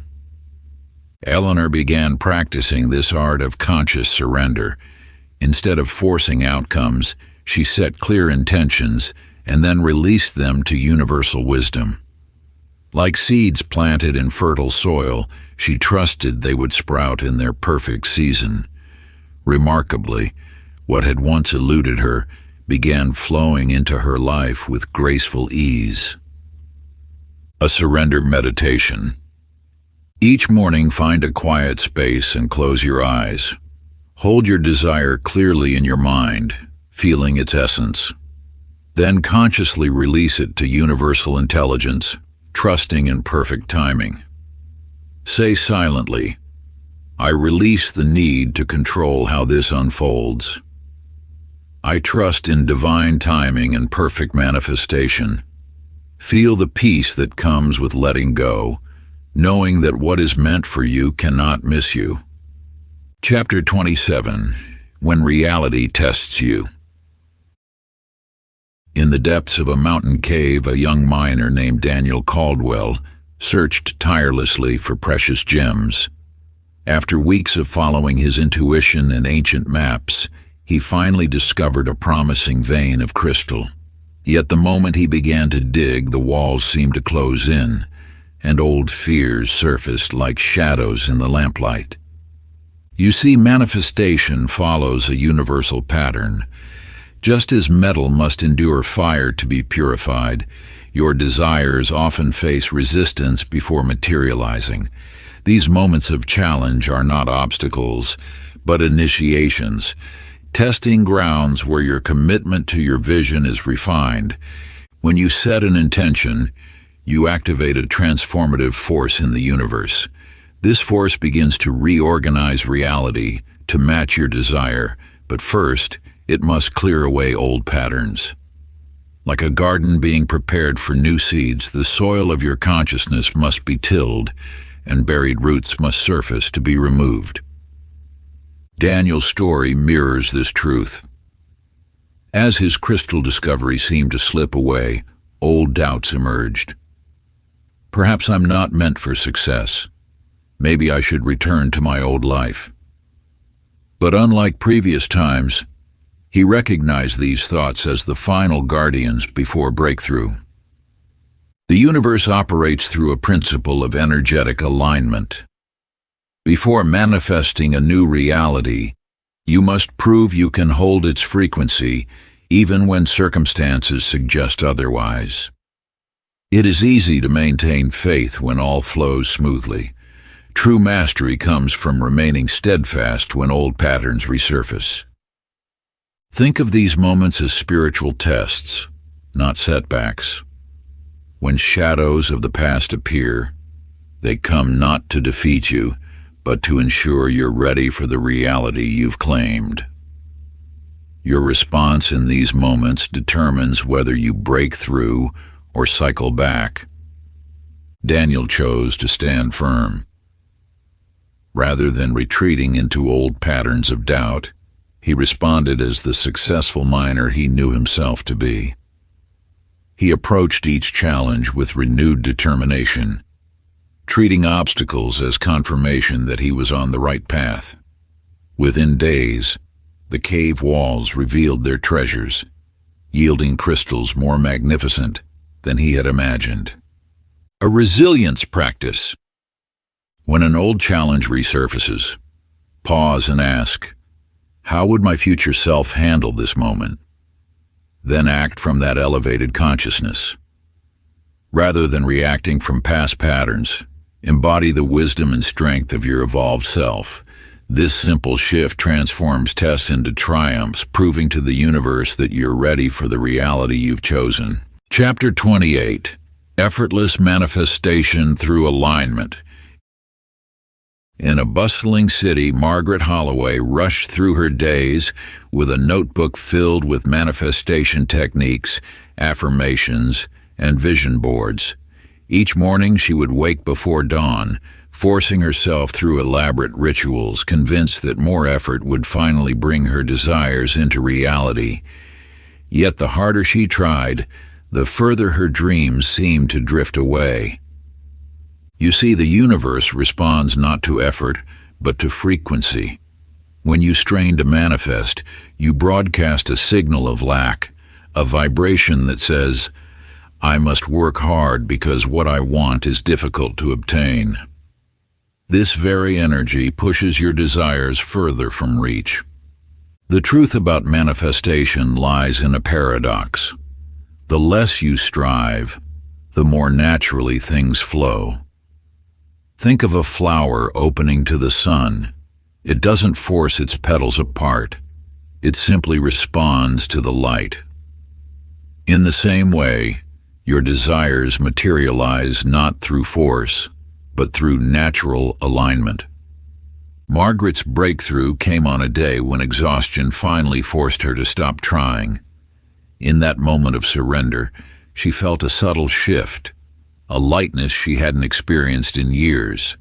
Eleanor began practicing this art of conscious surrender. Instead of forcing outcomes, she set clear intentions and then released them to universal wisdom. Like seeds planted in fertile soil, she trusted they would sprout in their perfect season. Remarkably, what had once eluded her began flowing into her life with graceful ease. A surrender meditation. Each morning, find a quiet space and close your eyes. Hold your desire clearly in your mind, feeling its essence. Then consciously release it to universal intelligence, trusting in perfect timing. Say silently, "I release the need to control how this unfolds. I trust in divine timing and perfect manifestation." Feel the peace that comes with letting go, knowing that what is meant for you cannot miss you. Chapter 27. When Reality Tests You. In the depths of a mountain cave, a young miner named Daniel Caldwell searched tirelessly for precious gems. After weeks of following his intuition and ancient maps, he finally discovered a promising vein of crystal. Yet the moment he began to dig, the walls seemed to close in, and old fears surfaced like shadows in the lamplight. You see, manifestation follows a universal pattern. Just as metal must endure fire to be purified, your desires often face resistance before materializing. These moments of challenge are not obstacles, but initiations, testing grounds where your commitment to your vision is refined. When you set an intention, you activate a transformative force in the universe. This force begins to reorganize reality to match your desire, but first, it must clear away old patterns. Like a garden being prepared for new seeds, the soil of your consciousness must be tilled, and buried roots must surface to be removed. Daniel's story mirrors this truth. As his crystal discovery seemed to slip away, old doubts emerged. Perhaps I'm not meant for success. Maybe I should return to my old life. But unlike previous times, he recognized these thoughts as the final guardians before breakthrough. The universe operates through a principle of energetic alignment. Before manifesting a new reality, You must prove you can hold its frequency, even when circumstances suggest otherwise. It is easy to maintain faith when all flows smoothly. True mastery comes from remaining steadfast when old patterns resurface. Think of these moments as spiritual tests, not setbacks. When shadows of the past appear, they come not to defeat you, but to ensure you're ready for the reality you've claimed. Your response in these moments determines whether you break through or cycle back. Daniel chose to stand firm. Rather than retreating into old patterns of doubt, he responded as the successful miner he knew himself to be. He approached each challenge with renewed determination, treating obstacles as confirmation that he was on the right path. Within days, the cave walls revealed their treasures, yielding crystals more magnificent than he had imagined. A resilience practice. When an old challenge resurfaces, pause and ask, how would my future self handle this moment? Then act from that elevated consciousness. Rather than reacting from past patterns, embody the wisdom and strength of your evolved self. This simple shift transforms tests into triumphs, proving to the universe that you're ready for the reality you've chosen. Chapter 28. Effortless Manifestation Through Alignment. In a bustling city, Margaret Holloway rushed through her days with a notebook filled with manifestation techniques, affirmations, and vision boards. Each morning she would wake before dawn, forcing herself through elaborate rituals, convinced that more effort would finally bring her desires into reality. Yet the harder she tried, the further her dreams seemed to drift away. You see, the universe responds not to effort, but to frequency. When you strain to manifest, you broadcast a signal of lack, a vibration that says, I must work hard because what I want is difficult to obtain. This very energy pushes your desires further from reach. The truth about manifestation lies in a paradox. The less you strive, the more naturally things flow. Think of a flower opening to the sun. It doesn't force its petals apart. It simply responds to the light. In the same way, your desires materialize not through force, but through natural alignment. Margaret's breakthrough came on a day when exhaustion finally forced her to stop trying. In that moment of surrender, she felt a subtle shift, a lightness she hadn't experienced in years.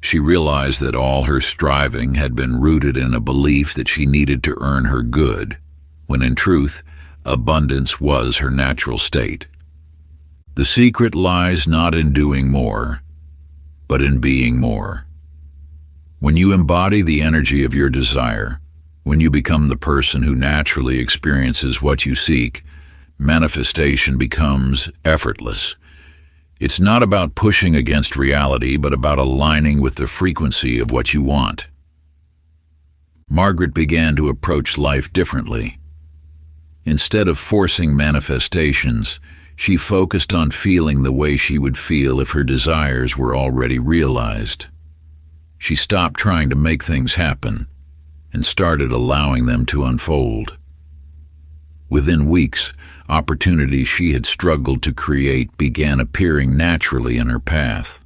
She realized that all her striving had been rooted in a belief that she needed to earn her good, when in truth, abundance was her natural state. The secret lies not in doing more, but in being more. When you embody the energy of your desire, when you become the person who naturally experiences what you seek, manifestation becomes effortless. It's not about pushing against reality, but about aligning with the frequency of what you want. Margaret began to approach life differently. Instead of forcing manifestations, she focused on feeling the way she would feel if her desires were already realized. She stopped trying to make things happen and started allowing them to unfold. Within weeks, opportunities she had struggled to create began appearing naturally in her path.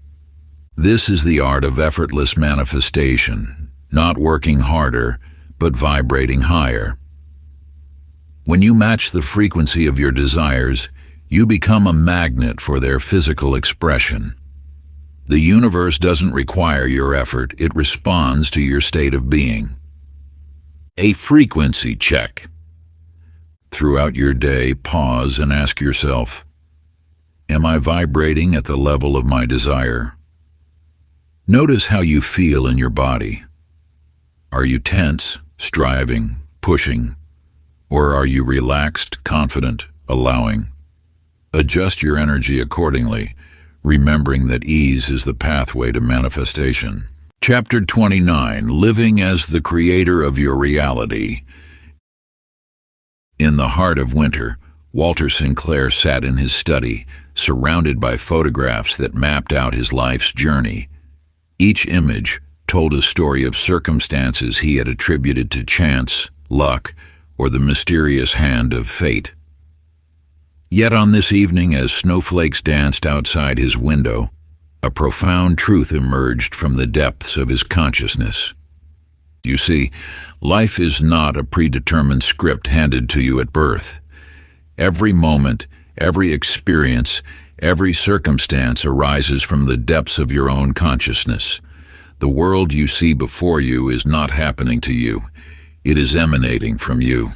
This is the art of effortless manifestation, not working harder, but vibrating higher. When you match the frequency of your desires, you become a magnet for their physical expression. The universe doesn't require your effort, it responds to your state of being. A frequency check. Throughout your day, pause and ask yourself, am I vibrating at the level of my desire? Notice how you feel in your body. Are you tense, striving, pushing, or are you relaxed, confident, allowing? Adjust your energy accordingly, remembering that ease is the pathway to manifestation. Chapter 29, Living as the Creator of Your Reality. In the heart of winter, Walter Sinclair sat in his study, surrounded by photographs that mapped out his life's journey. Each image told a story of circumstances he had attributed to chance, luck, or the mysterious hand of fate. Yet on this evening, as snowflakes danced outside his window, a profound truth emerged from the depths of his consciousness. You see, life is not a predetermined script handed to you at birth. Every moment, every experience, every circumstance arises from the depths of your own consciousness. The world you see before you is not happening to you. It is emanating from you.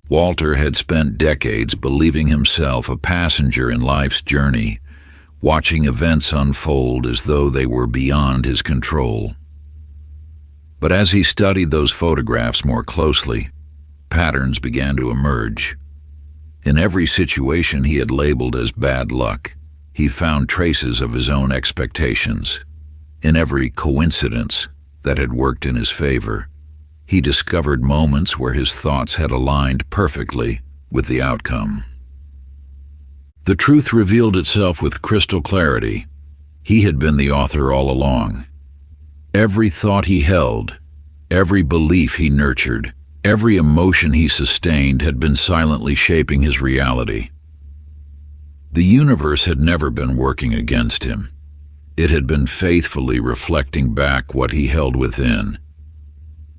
Walter had spent decades believing himself a passenger in life's journey, watching events unfold as though they were beyond his control. But as he studied those photographs more closely, patterns began to emerge. In every situation he had labeled as bad luck, he found traces of his own expectations. In every coincidence that had worked in his favor, he discovered moments where his thoughts had aligned perfectly with the outcome. The truth revealed itself with crystal clarity. He had been the author all along. Every thought he held, every belief he nurtured, every emotion he sustained had been silently shaping his reality. The universe had never been working against him. It had been faithfully reflecting back what he held within.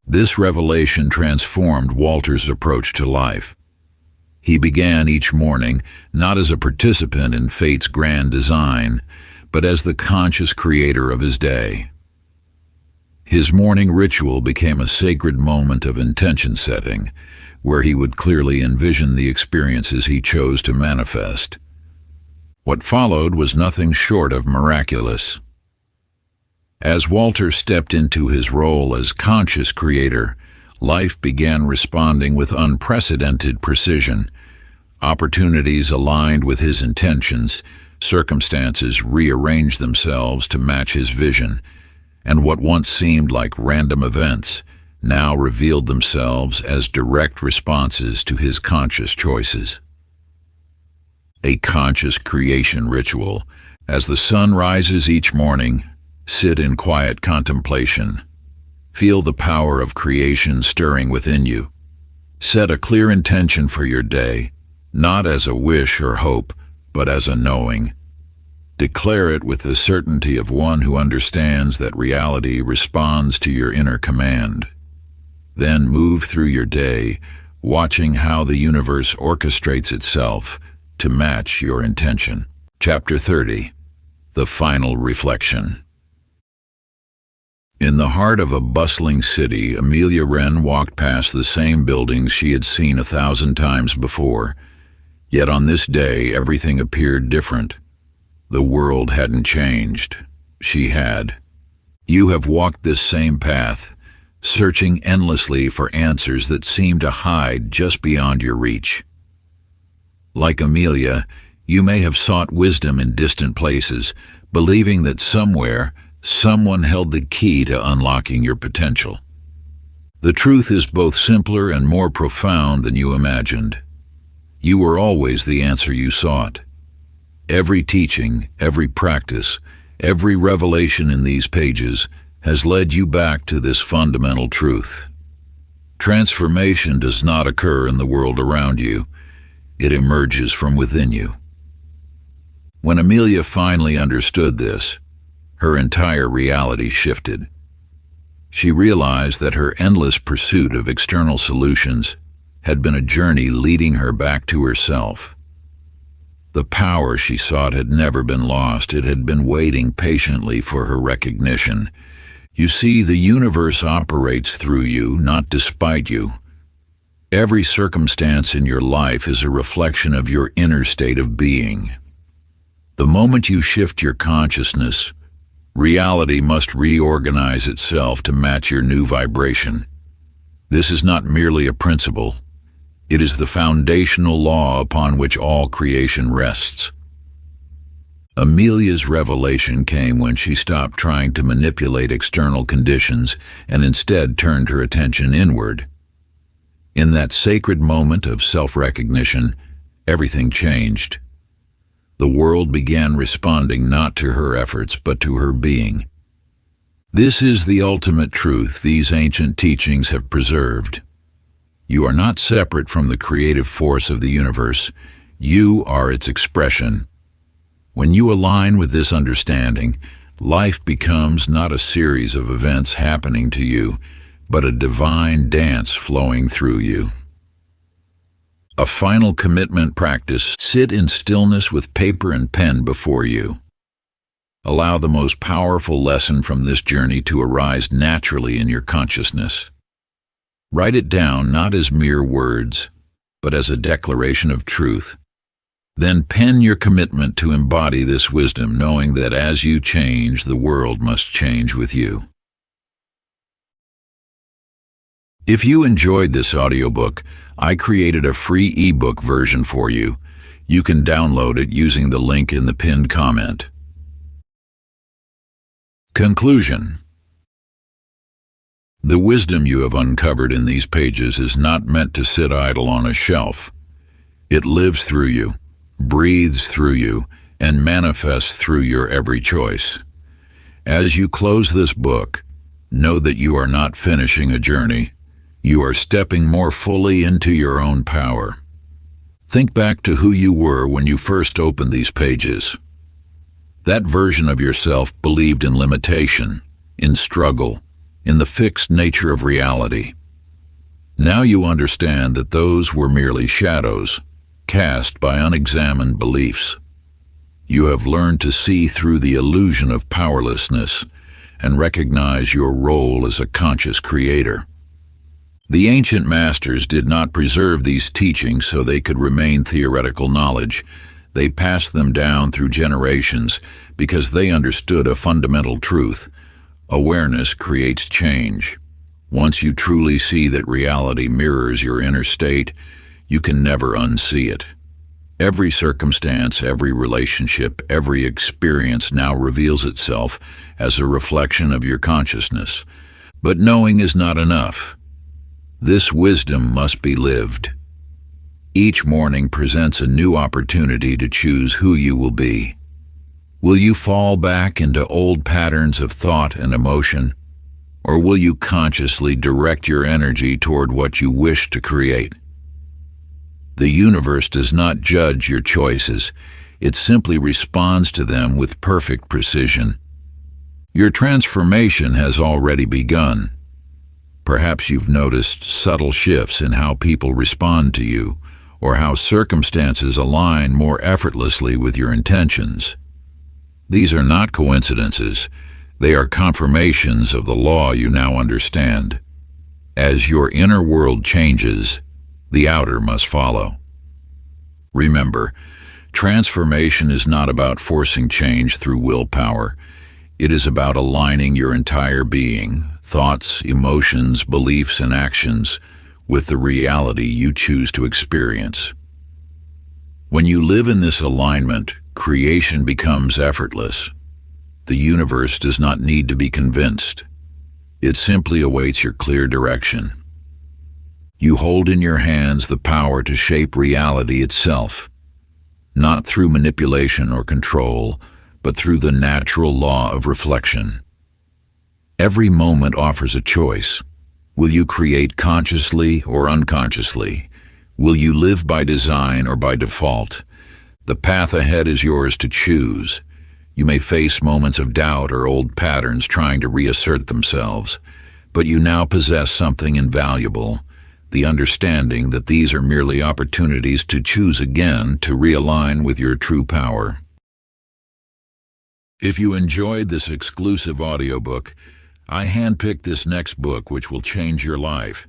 This revelation transformed Walter's approach to life. He began each morning not as a participant in fate's grand design, but as the conscious creator of his day. His morning ritual became a sacred moment of intention setting, where he would clearly envision the experiences he chose to manifest. What followed was nothing short of miraculous. As Walter stepped into his role as conscious creator, life began responding with unprecedented precision. Opportunities aligned with his intentions, circumstances rearranged themselves to match his vision, and what once seemed like random events now revealed themselves as direct responses to his conscious choices. A conscious creation ritual. As the sun rises each morning, sit in quiet contemplation. Feel the power of creation stirring within you. Set a clear intention for your day, not as a wish or hope, but as a knowing. Declare it with the certainty of one who understands that reality responds to your inner command. Then move through your day, watching how the universe orchestrates itself to match your intention. Chapter 30. The Final Reflection. In the heart of a bustling city, Amelia Wren walked past the same buildings she had seen 1,000 times before. Yet on this day, everything appeared different. The world hadn't changed. She had. You have walked this same path, searching endlessly for answers that seem to hide just beyond your reach. Like Amelia, you may have sought wisdom in distant places, believing that somewhere, someone held the key to unlocking your potential. The truth is both simpler and more profound than you imagined. You were always the answer you sought. Every teaching, every practice, every revelation in these pages has led you back to this fundamental truth. Transformation does not occur in the world around you. It emerges from within you. When Amelia finally understood this, her entire reality shifted. She realized that her endless pursuit of external solutions had been a journey leading her back to herself. The power she sought had never been lost. It had been waiting patiently for her recognition. You see, the universe operates through you, not despite you. Every circumstance in your life is a reflection of your inner state of being. The moment you shift your consciousness, reality must reorganize itself to match your new vibration. This is not merely a principle. It is the foundational law upon which all creation rests. Amelia's revelation came when she stopped trying to manipulate external conditions and instead turned her attention inward. In that sacred moment of self-recognition, everything changed. The world began responding not to her efforts but to her being. This is the ultimate truth these ancient teachings have preserved. You are not separate from the creative force of the universe. You are its expression. When you align with this understanding, life becomes not a series of events happening to you, but a divine dance flowing through you. A final commitment practice: sit in stillness with paper and pen before you. Allow the most powerful lesson from this journey to arise naturally in your consciousness. Write it down not as mere words, but as a declaration of truth. Then pen your commitment to embody this wisdom, knowing that as you change, the world must change with you. If you enjoyed this audiobook, I created a free ebook version for you. You can download it using the link in the pinned comment. Conclusion. The wisdom you have uncovered in these pages is not meant to sit idle on a shelf. It lives through you, breathes through you, and manifests through your every choice. As you close this book, know that you are not finishing a journey. You are stepping more fully into your own power. Think back to who you were when you first opened these pages. That version of yourself believed in limitation, in struggle, in the fixed nature of reality. Now you understand that those were merely shadows, cast by unexamined beliefs. You have learned to see through the illusion of powerlessness and recognize your role as a conscious creator. The ancient masters did not preserve these teachings so they could remain theoretical knowledge. They passed them down through generations because they understood a fundamental truth: awareness creates change. Once you truly see that reality mirrors your inner state, you can never unsee it. Every circumstance, every relationship, every experience now reveals itself as a reflection of your consciousness. But knowing is not enough. This wisdom must be lived. Each morning presents a new opportunity to choose who you will be. Will you fall back into old patterns of thought and emotion, or will you consciously direct your energy toward what you wish to create? The universe does not judge your choices. It simply responds to them with perfect precision. Your transformation has already begun. Perhaps you've noticed subtle shifts in how people respond to you, or how circumstances align more effortlessly with your intentions. These are not coincidences. They are confirmations of the law you now understand. As your inner world changes, the outer must follow. Remember, transformation is not about forcing change through willpower. It is about aligning your entire being, thoughts, emotions, beliefs, and actions with the reality you choose to experience. When you live in this alignment, creation becomes effortless. The universe does not need to be convinced. It simply awaits your clear direction. You hold in your hands the power to shape reality itself, not through manipulation or control, but through the natural law of reflection. Every moment offers a choice. Will you create consciously or unconsciously? Will you live by design or by default? The path ahead is yours to choose. You may face moments of doubt or old patterns trying to reassert themselves, but you now possess something invaluable: the understanding that these are merely opportunities to choose again, to realign with your true power. If you enjoyed this exclusive audiobook, I handpicked this next book which will change your life.